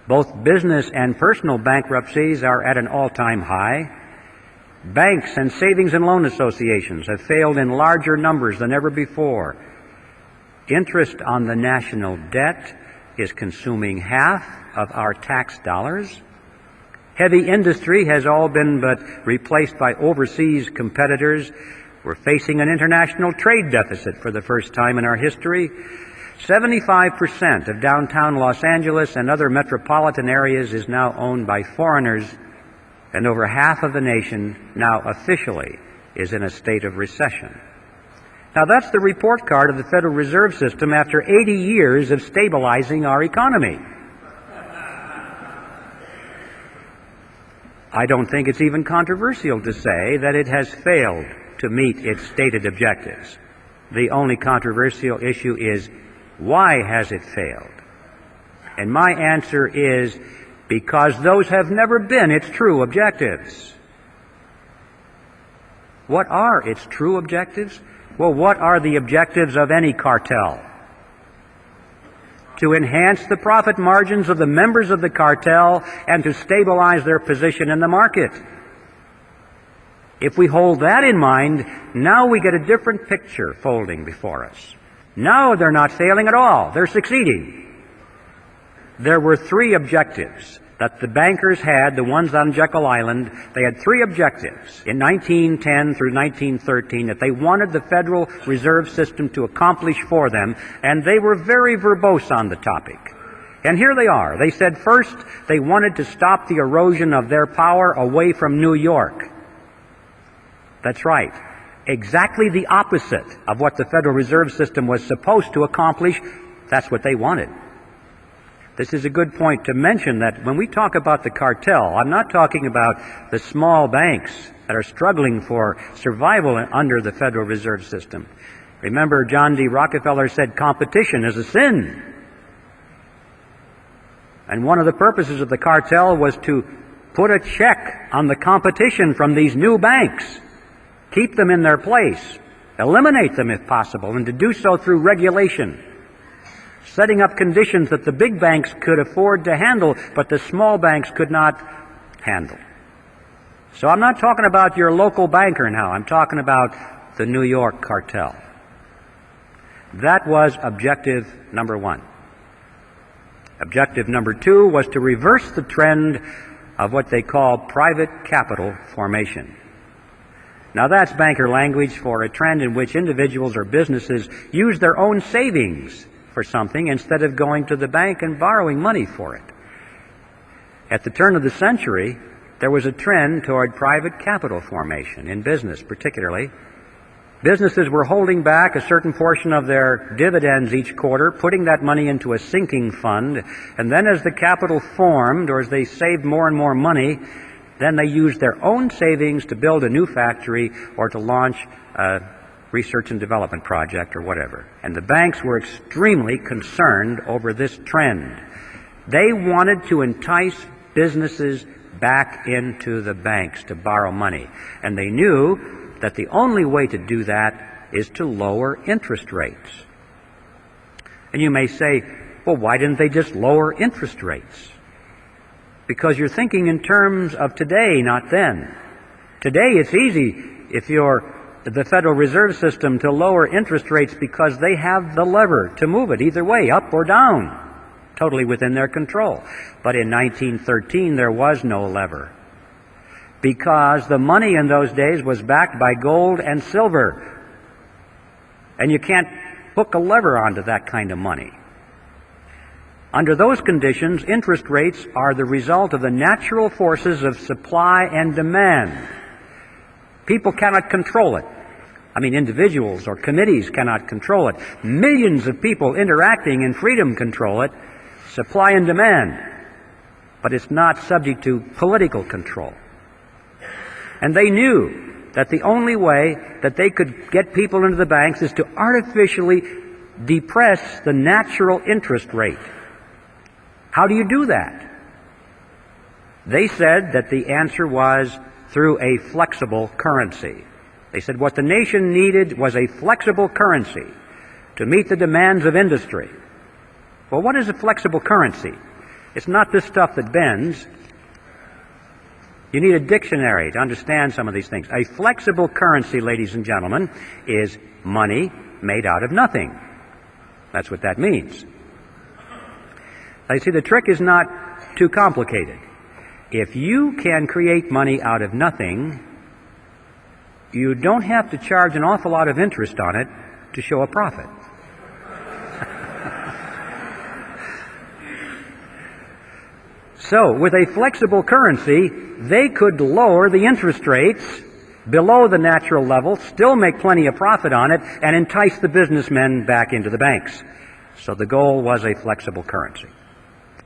Both business and personal bankruptcies are at an all-time high. Banks and savings and loan associations have failed in larger numbers than ever before. Interest on the national debt is consuming half of our tax dollars. Heavy industry has all been but replaced by overseas competitors. We're facing an international trade deficit for the first time in our history. 75% of downtown Los Angeles and other metropolitan areas is now owned by foreigners, and over half of the nation now officially is in a state of recession. Now, that's the report card of the Federal Reserve System after 80 years of stabilizing our economy. I don't think it's even controversial to say that it has failed to meet its stated objectives. The only controversial issue is, why has it failed? And my answer is, because those have never been its true objectives. What are its true objectives? Well, what are the objectives of any cartel? To enhance the profit margins of the members of the cartel and to stabilize their position in the market. If we hold that in mind, now we get a different picture folding before us. Now they're not failing at all. They're succeeding. There were three objectives that the bankers had, the ones on Jekyll Island. They had three objectives in 1910 through 1913 that they wanted the Federal Reserve System to accomplish for them, and they were very verbose on the topic. And here they are. They said first they wanted to stop the erosion of their power away from New York. That's right. Exactly the opposite of what the Federal Reserve System was supposed to accomplish. That's what they wanted. This is a good point to mention that when we talk about the cartel, I'm not talking about the small banks that are struggling for survival under the Federal Reserve System. Remember, John D. Rockefeller said competition is a sin. And one of the purposes of the cartel was to put a check on the competition from these new banks, keep them in their place, eliminate them if possible, and to do so through regulation, setting up conditions that the big banks could afford to handle, but the small banks could not handle. So I'm not talking about your local banker now. I'm talking about the New York cartel. That was objective number one. Objective number two was to reverse the trend of what they call private capital formation. Now that's banker language for a trend in which individuals or businesses use their own savings for something instead of going to the bank and borrowing money for it. At the turn of the century, there was a trend toward private capital formation in business particularly. Businesses were holding back a certain portion of their dividends each quarter, putting that money into a sinking fund, and then as the capital formed, or as they saved more and more money, then they used their own savings to build a new factory or to launch a research and development project or whatever. And the banks were extremely concerned over this trend. They wanted to entice businesses back into the banks to borrow money. And they knew that the only way to do that is to lower interest rates. And you may say, well, why didn't they just lower interest rates? Because you're thinking in terms of today, not then. Today it's easy if you're the Federal Reserve System to lower interest rates because they have the lever to move it either way, up or down, totally within their control. But in 1913 there was no lever because the money in those days was backed by gold and silver. And you can't hook a lever onto that kind of money. Under those conditions, interest rates are the result of the natural forces of supply and demand. People cannot control it. I mean, individuals or committees cannot control it. Millions of people interacting in freedom control it, supply and demand. But it's not subject to political control. And they knew that the only way that they could get people into the banks is to artificially depress the natural interest rate. How do you do that? They said that the answer was through a flexible currency. They said what the nation needed was a flexible currency to meet the demands of industry. Well, what is a flexible currency? It's not this stuff that bends. You need a dictionary to understand some of these things. A flexible currency, ladies and gentlemen, is money made out of nothing. That's what that means. Now, you see, the trick is not too complicated. If you can create money out of nothing, you don't have to charge an awful lot of interest on it to show a profit. So, with a flexible currency, they could lower the interest rates below the natural level, still make plenty of profit on it, and entice the businessmen back into the banks. So the goal was a flexible currency.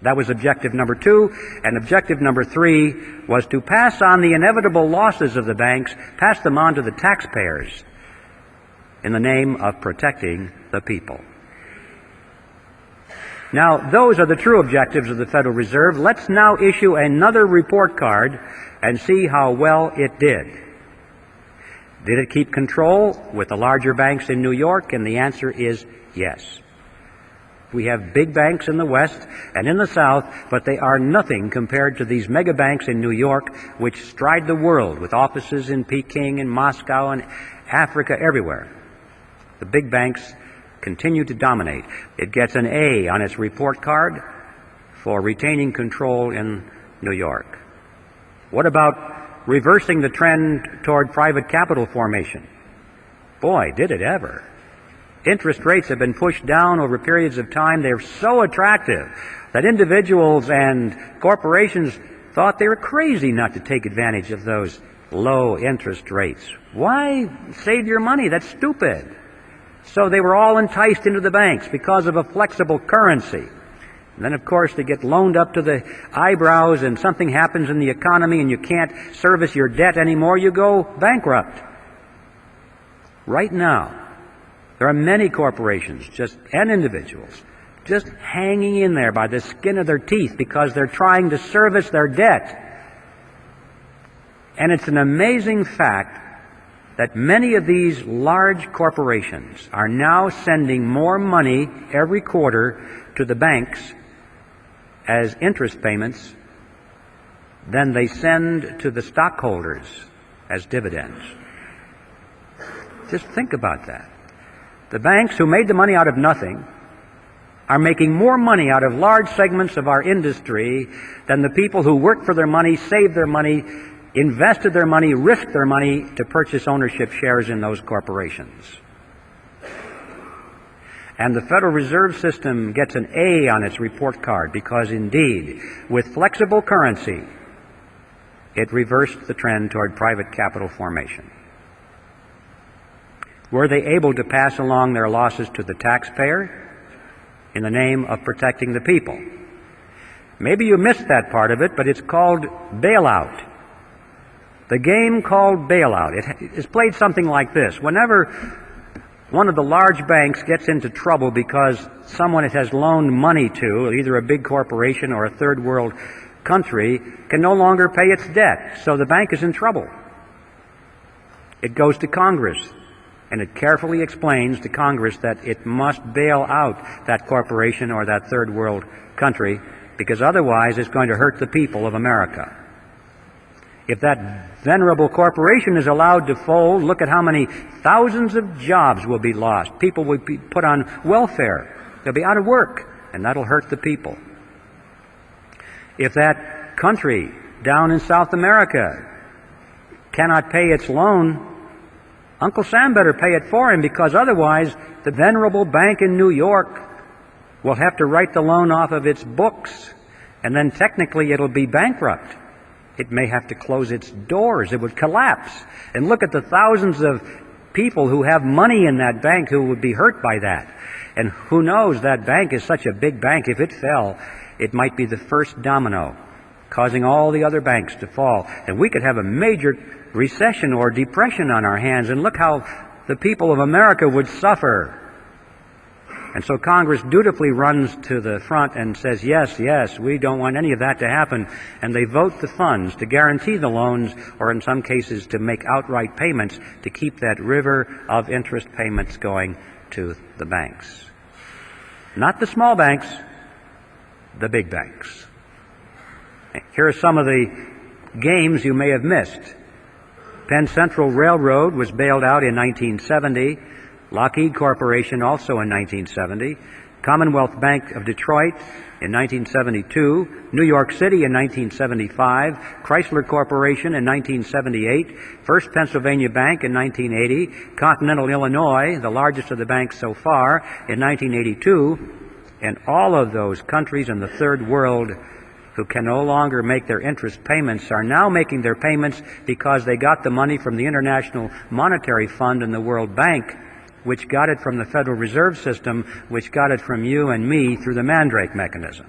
That was objective number 2, and objective number 3 was to pass on the inevitable losses of the banks, pass them on to the taxpayers in the name of protecting the people. Now, those are the true objectives of the Federal Reserve. Let's now issue another report card and see how well it did. Did it keep control with the larger banks in New York? And the answer is yes. We have big banks in the West and in the South, but they are nothing compared to these mega banks in New York, which stride the world with offices in Peking and Moscow and Africa, everywhere. The big banks continue to dominate. It gets an A on its report card for retaining control in New York. What about reversing the trend toward private capital formation? Boy, did it ever. Interest rates have been pushed down over periods of time. They're so attractive that individuals and corporations thought they were crazy not to take advantage of those low interest rates. Why save your money? That's stupid. So they were all enticed into the banks because of a flexible currency. And then, of course, they get loaned up to the eyebrows and something happens in the economy and you can't service your debt anymore, you go bankrupt. Right now, there are many corporations and individuals just hanging in there by the skin of their teeth because they're trying to service their debt. And it's an amazing fact that many of these large corporations are now sending more money every quarter to the banks as interest payments than they send to the stockholders as dividends. Just think about that. The banks, who made the money out of nothing, are making more money out of large segments of our industry than the people who worked for their money, saved their money, invested their money, risked their money to purchase ownership shares in those corporations. And the Federal Reserve System gets an A on its report card because, indeed, with flexible currency, it reversed the trend toward private capital formation. Were they able to pass along their losses to the taxpayer in the name of protecting the people? Maybe you missed that part of it, but it's called bailout. The game called bailout. It is played something like this. Whenever one of the large banks gets into trouble because someone it has loaned money to, either a big corporation or a third world country, can no longer pay its debt, so the bank is in trouble. It goes to Congress, and it carefully explains to Congress that it must bail out that corporation or that third world country, because otherwise it's going to hurt the people of America. If that venerable corporation is allowed to fold, look at how many thousands of jobs will be lost. People will be put on welfare. They'll be out of work, and that'll hurt the people. If that country down in South America cannot pay its loan, Uncle Sam better pay it for him, because otherwise the venerable bank in New York will have to write the loan off of its books, and then technically it'll be bankrupt. It may have to close its doors. It would collapse. And look at the thousands of people who have money in that bank who would be hurt by that. And who knows, that bank is such a big bank, if it fell, it might be the first domino, causing all the other banks to fall. And we could have a major recession or depression on our hands, and look how the people of America would suffer. And so Congress dutifully runs to the front and says, yes, yes, we don't want any of that to happen. And they vote the funds to guarantee the loans, or in some cases to make outright payments to keep that river of interest payments going to the banks. Not the small banks, the big banks. Here are some of the games you may have missed. Penn Central Railroad was bailed out in 1970. Lockheed Corporation also in 1970, Commonwealth Bank of Detroit in 1972, New York City in 1975, Chrysler Corporation in 1978, First Pennsylvania Bank in 1980, Continental Illinois, the largest of the banks so far, in 1982, and all of those countries in the third world who can no longer make their interest payments are now making their payments because they got the money from the International Monetary Fund and the World Bank, which got it from the Federal Reserve System, which got it from you and me through the Mandrake mechanism.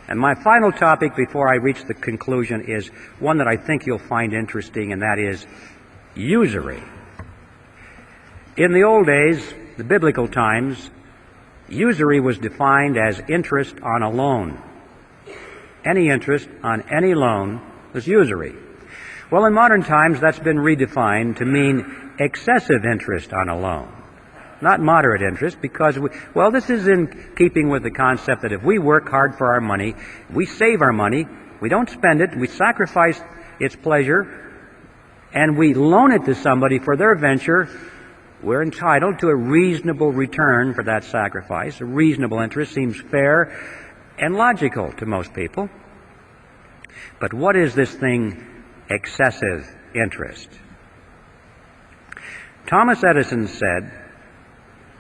And my final topic before I reach the conclusion is one that I think you'll find interesting, and that is usury. In the old days, the biblical times, usury was defined as interest on a loan. Any interest on any loan was usury. Well, in modern times, that's been redefined to mean excessive interest on a loan, not moderate interest, because, this is in keeping with the concept that if we work hard for our money, we save our money, we don't spend it, we sacrifice its pleasure, and we loan it to somebody for their venture, we're entitled to a reasonable return for that sacrifice. A reasonable interest seems fair and logical to most people. But what is this thing, excessive interest? Thomas Edison said,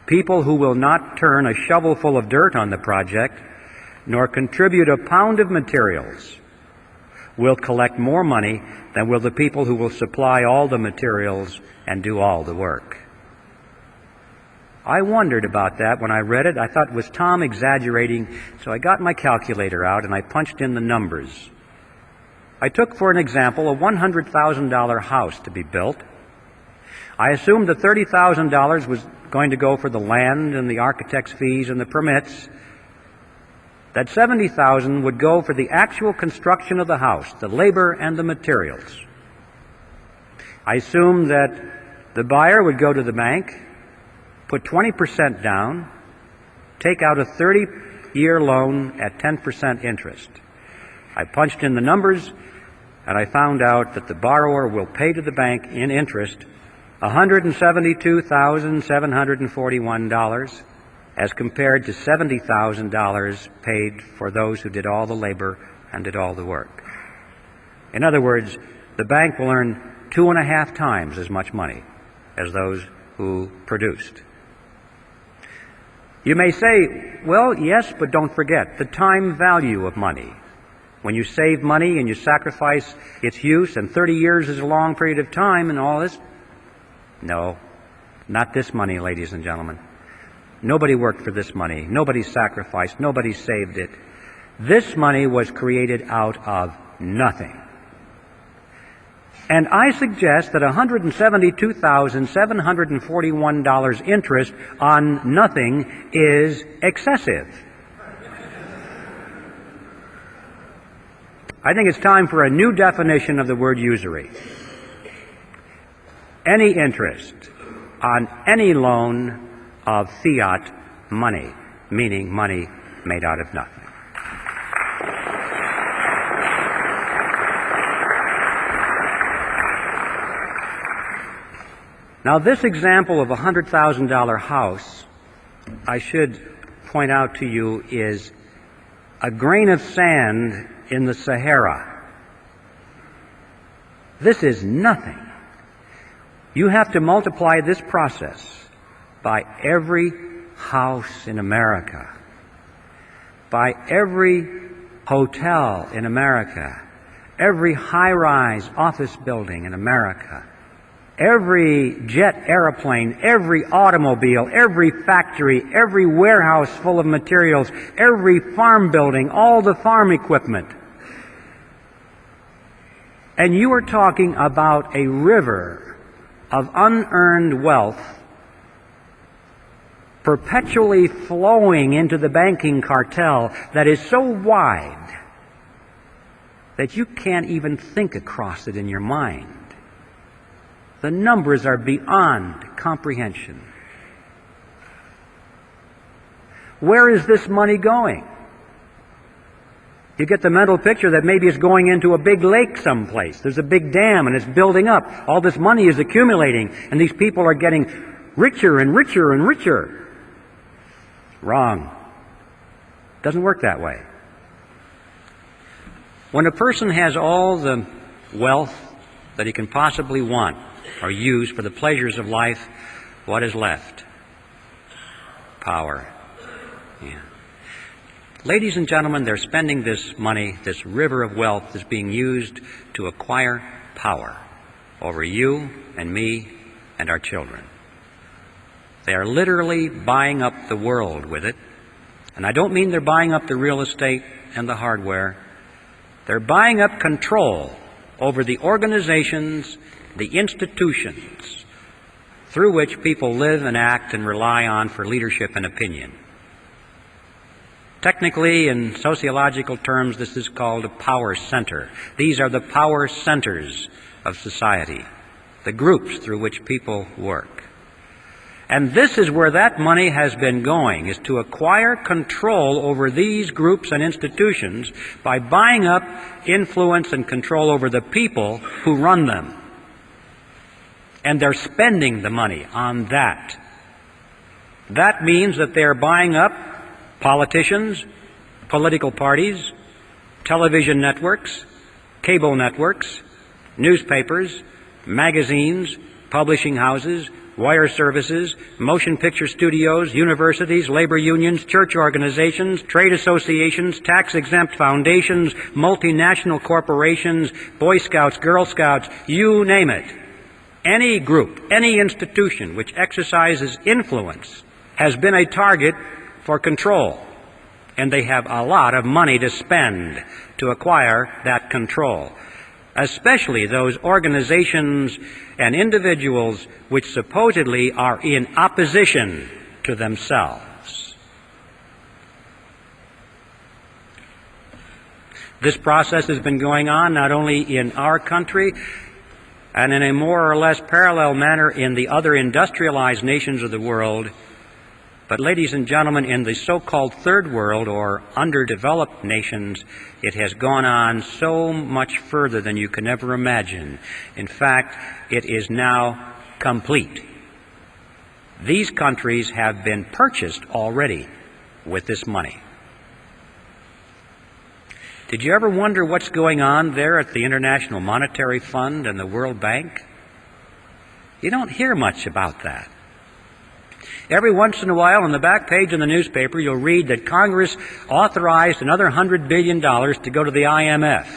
"People who will not turn a shovelful of dirt on the project, nor contribute a pound of materials, will collect more money than will the people who will supply all the materials and do all the work." I wondered about that when I read it. I thought, was Tom exaggerating? So I got my calculator out and I punched in the numbers. I took, for an example, a $100,000 house to be built. I assumed that $30,000 was going to go for the land and the architect's fees and the permits, that $70,000 would go for the actual construction of the house, the labor and the materials. I assumed that the buyer would go to the bank, put 20% down, take out a 30-year loan at 10% interest. I punched in the numbers, and I found out that the borrower will pay to the bank in interest $172,741 as compared to $70,000 paid for those who did all the labor and did all the work. In other words, the bank will earn 2.5 times as much money as those who produced. You may say, well, yes, but don't forget the time value of money. When you save money and you sacrifice its use, and 30 years is a long period of time and all this. No, not this money, ladies and gentlemen. Nobody worked for this money. Nobody sacrificed. Nobody saved it. This money was created out of nothing. And I suggest that $172,741 interest on nothing is excessive. I think it's time for a new definition of the word usury. Any interest on any loan of fiat money, meaning money made out of nothing. Now, this example of a $100,000 house, I should point out to you, is a grain of sand in the Sahara. This is nothing. You have to multiply this process by every house in America, by every hotel in America, every high-rise office building in America, every jet airplane, every automobile, every factory, every warehouse full of materials, every farm building, all the farm equipment. And you are talking about a river of unearned wealth perpetually flowing into the banking cartel that is so wide that you can't even think across it in your mind. The numbers are beyond comprehension. Where is this money going? You get the mental picture that maybe it's going into a big lake someplace. There's a big dam and it's building up. All this money is accumulating and these people are getting richer and richer and richer. Wrong. Doesn't work that way. When a person has all the wealth that he can possibly want or use for the pleasures of life, what is left? Power. Yeah. Ladies and gentlemen, they're spending this money, this river of wealth is being used to acquire power over you and me and our children. They are literally buying up the world with it. And I don't mean they're buying up the real estate and the hardware. They're buying up control over the organizations, the institutions through which people live and act and rely on for leadership and opinion. Technically, in sociological terms, this is called a power center. These are the power centers of society, the groups through which people work. And this is where that money has been going, is to acquire control over these groups and institutions by buying up influence and control over the people who run them. And they're spending the money on that. That means that they're buying up politicians, political parties, television networks, cable networks, newspapers, magazines, publishing houses, wire services, motion picture studios, universities, labor unions, church organizations, trade associations, tax-exempt foundations, multinational corporations, Boy Scouts, Girl Scouts, you name it. Any group, any institution which exercises influence has been a target for control, and they have a lot of money to spend to acquire that control, especially those organizations and individuals which supposedly are in opposition to themselves. This process has been going on not only in our country and in a more or less parallel manner in the other industrialized nations of the world, but, ladies and gentlemen, in the so-called third world or underdeveloped nations, it has gone on so much further than you can ever imagine. In fact, it is now complete. These countries have been purchased already with this money. Did you ever wonder what's going on there at the International Monetary Fund and the World Bank? You don't hear much about that. Every once in a while, on the back page of the newspaper, you'll read that Congress authorized another $100 billion to go to the IMF,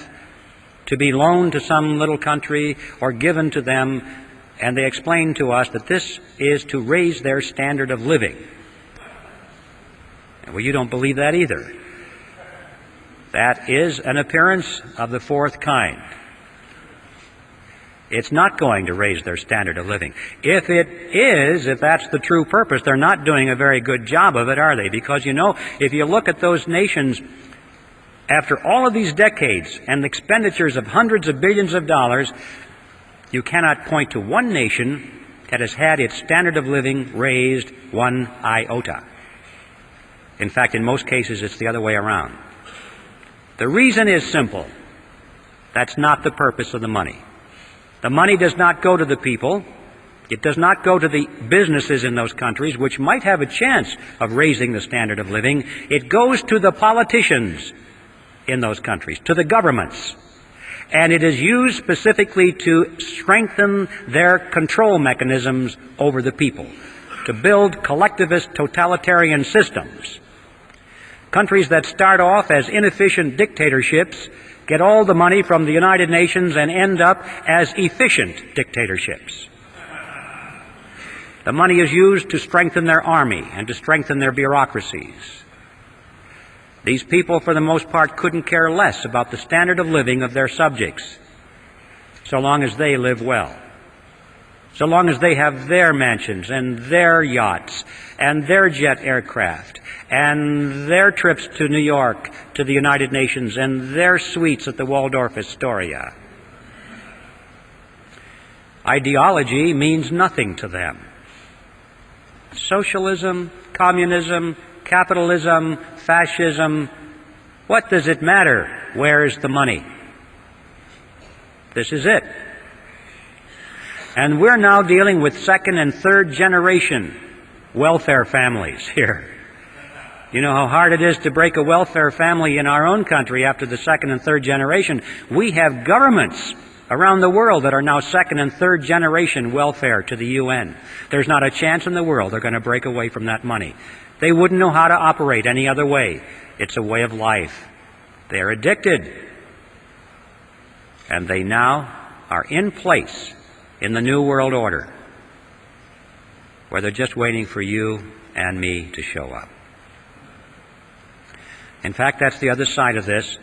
to be loaned to some little country or given to them, and they explain to us that this is to raise their standard of living. Well, you don't believe that either. That is an appearance of the fourth kind. It's not going to raise their standard of living. If it is, if that's the true purpose, they're not doing a very good job of it, are they? Because, you know, if you look at those nations, after all of these decades and expenditures of hundreds of billions of dollars, you cannot point to one nation that has had its standard of living raised one iota. In fact, in most cases, it's the other way around. The reason is simple. That's not the purpose of the money. The money does not go to the people. It does not go to the businesses in those countries, which might have a chance of raising the standard of living. It goes to the politicians in those countries, to the governments. And it is used specifically to strengthen their control mechanisms over the people, to build collectivist totalitarian systems. Countries that start off as inefficient dictatorships get all the money from the United Nations and end up as efficient dictatorships. The money is used to strengthen their army and to strengthen their bureaucracies. These people, for the most part, couldn't care less about the standard of living of their subjects, so long as they live well, so long as they have their mansions and their yachts and their jet aircraft and their trips to New York, to the United Nations, and their suites at the Waldorf Astoria. Ideology means nothing to them. Socialism, communism, capitalism, fascism, what does it matter? Where's the money? This is it. And we're now dealing with second and third generation welfare families here. You know how hard it is to break a welfare family in our own country after the second and third generation. We have governments around the world that are now second and third generation welfare to the UN. There's not a chance in the world they're going to break away from that money. They wouldn't know how to operate any other way. It's a way of life. They're addicted. And they now are in place in the New World Order, where they're just waiting for you and me to show up. In fact, that's the other side of this.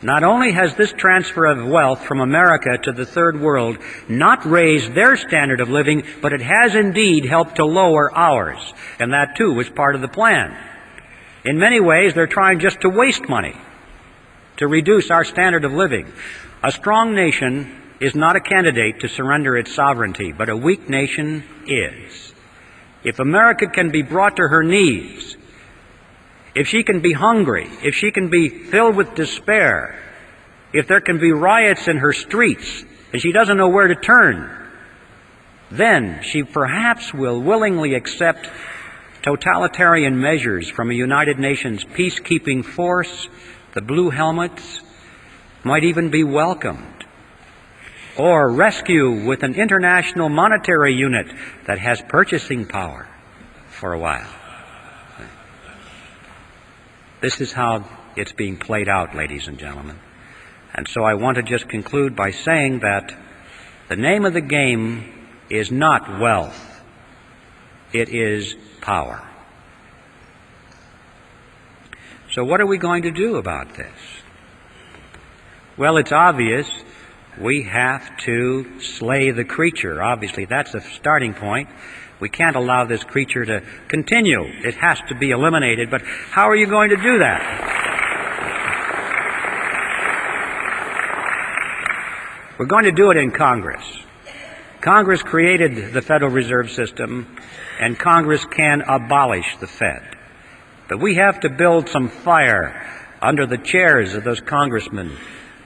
Not only has this transfer of wealth from America to the Third World not raised their standard of living, but it has indeed helped to lower ours. And that, too, was part of the plan. In many ways, they're trying just to waste money, to reduce our standard of living. A strong nation is not a candidate to surrender its sovereignty, but a weak nation is. If America can be brought to her knees, if she can be hungry, if she can be filled with despair, if there can be riots in her streets and she doesn't know where to turn, then she perhaps will willingly accept totalitarian measures from a United Nations peacekeeping force. The blue helmets might even be welcomed. Or rescue with an international monetary unit that has purchasing power for a while. This is how it's being played out, ladies and gentlemen. And so I want to just conclude by saying that the name of the game is not wealth. It is power. So what are we going to do about this? Well, it's obvious. We have to slay the creature. Obviously, that's the starting point. We can't allow this creature to continue. It has to be eliminated. But how are you going to do that? We're going to do it in Congress. Congress created the Federal Reserve System, and Congress can abolish the Fed. But we have to build some fire under the chairs of those congressmen.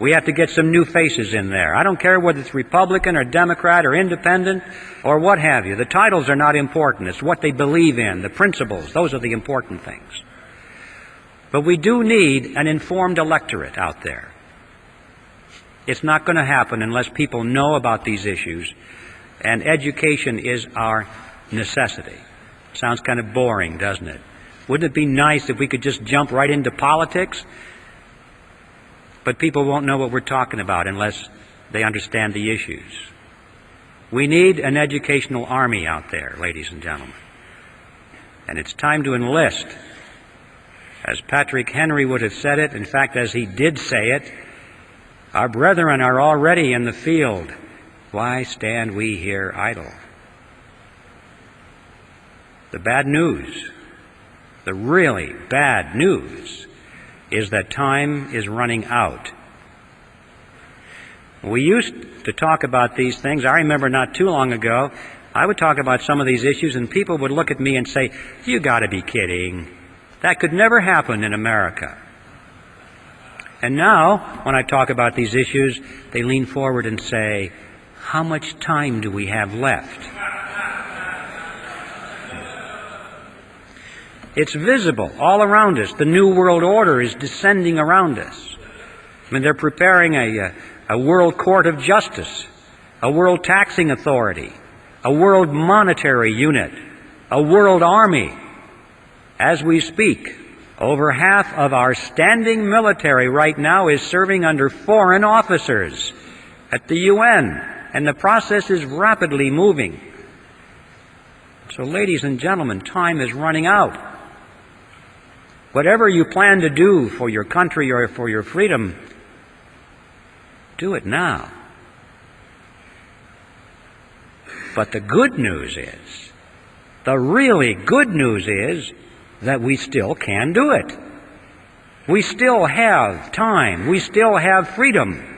We have to get some new faces in there. I don't care whether it's Republican or Democrat or Independent or what have you. The titles are not important. It's what they believe in, the principles. Those are the important things. But we do need an informed electorate out there. It's not going to happen unless people know about these issues, and education is our necessity. Sounds kind of boring, doesn't it? Wouldn't it be nice if we could just jump right into politics? But people won't know what we're talking about unless they understand the issues. We need an educational army out there, ladies and gentlemen. And it's time to enlist. As Patrick Henry would have said it, in fact, as he did say it, our brethren are already in the field. Why stand we here idle? The bad news, the really bad news, is that time is running out. We used to talk about these things. I remember not too long ago, I would talk about some of these issues and people would look at me and say, "You got to be kidding. That could never happen in America." And now, when I talk about these issues, they lean forward and say, "How much time do we have left?" It's visible all around us. The New World Order is descending around us. I mean, they're preparing a world court of justice, a world taxing authority, a world monetary unit, a world army. As we speak, over half of our standing military right now is serving under foreign officers at the UN, and the process is rapidly moving. So, ladies and gentlemen, time is running out. Whatever you plan to do for your country or for your freedom, do it now. But the good news is, the really good news is that we still can do it. We still have time. We still have freedom.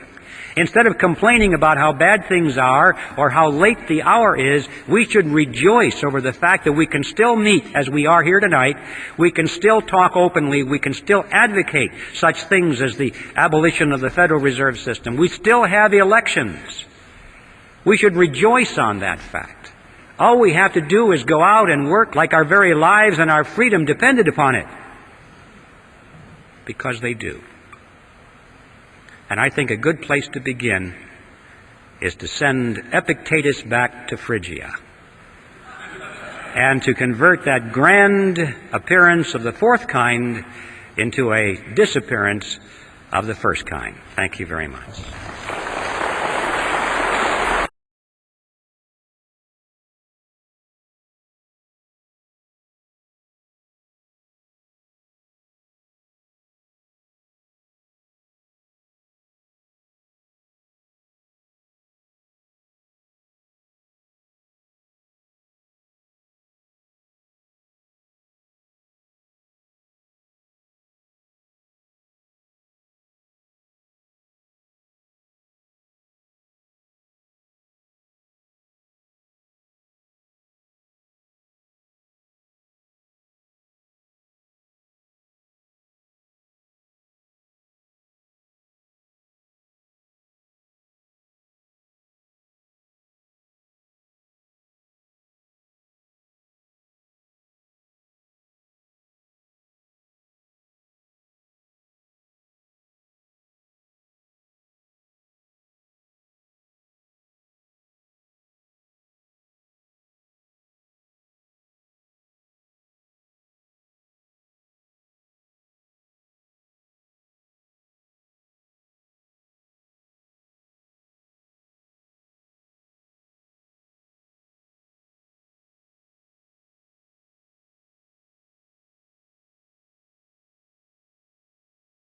Instead of complaining about how bad things are or how late the hour is, we should rejoice over the fact that we can still meet as we are here tonight. We can still talk openly. We can still advocate such things as the abolition of the Federal Reserve System. We still have elections. We should rejoice on that fact. All we have to do is go out and work like our very lives and our freedom depended upon it. Because they do. And I think a good place to begin is to send Epictetus back to Phrygia. and to convert that grand appearance of the fourth kind into a disappearance of the first kind. Thank you very much.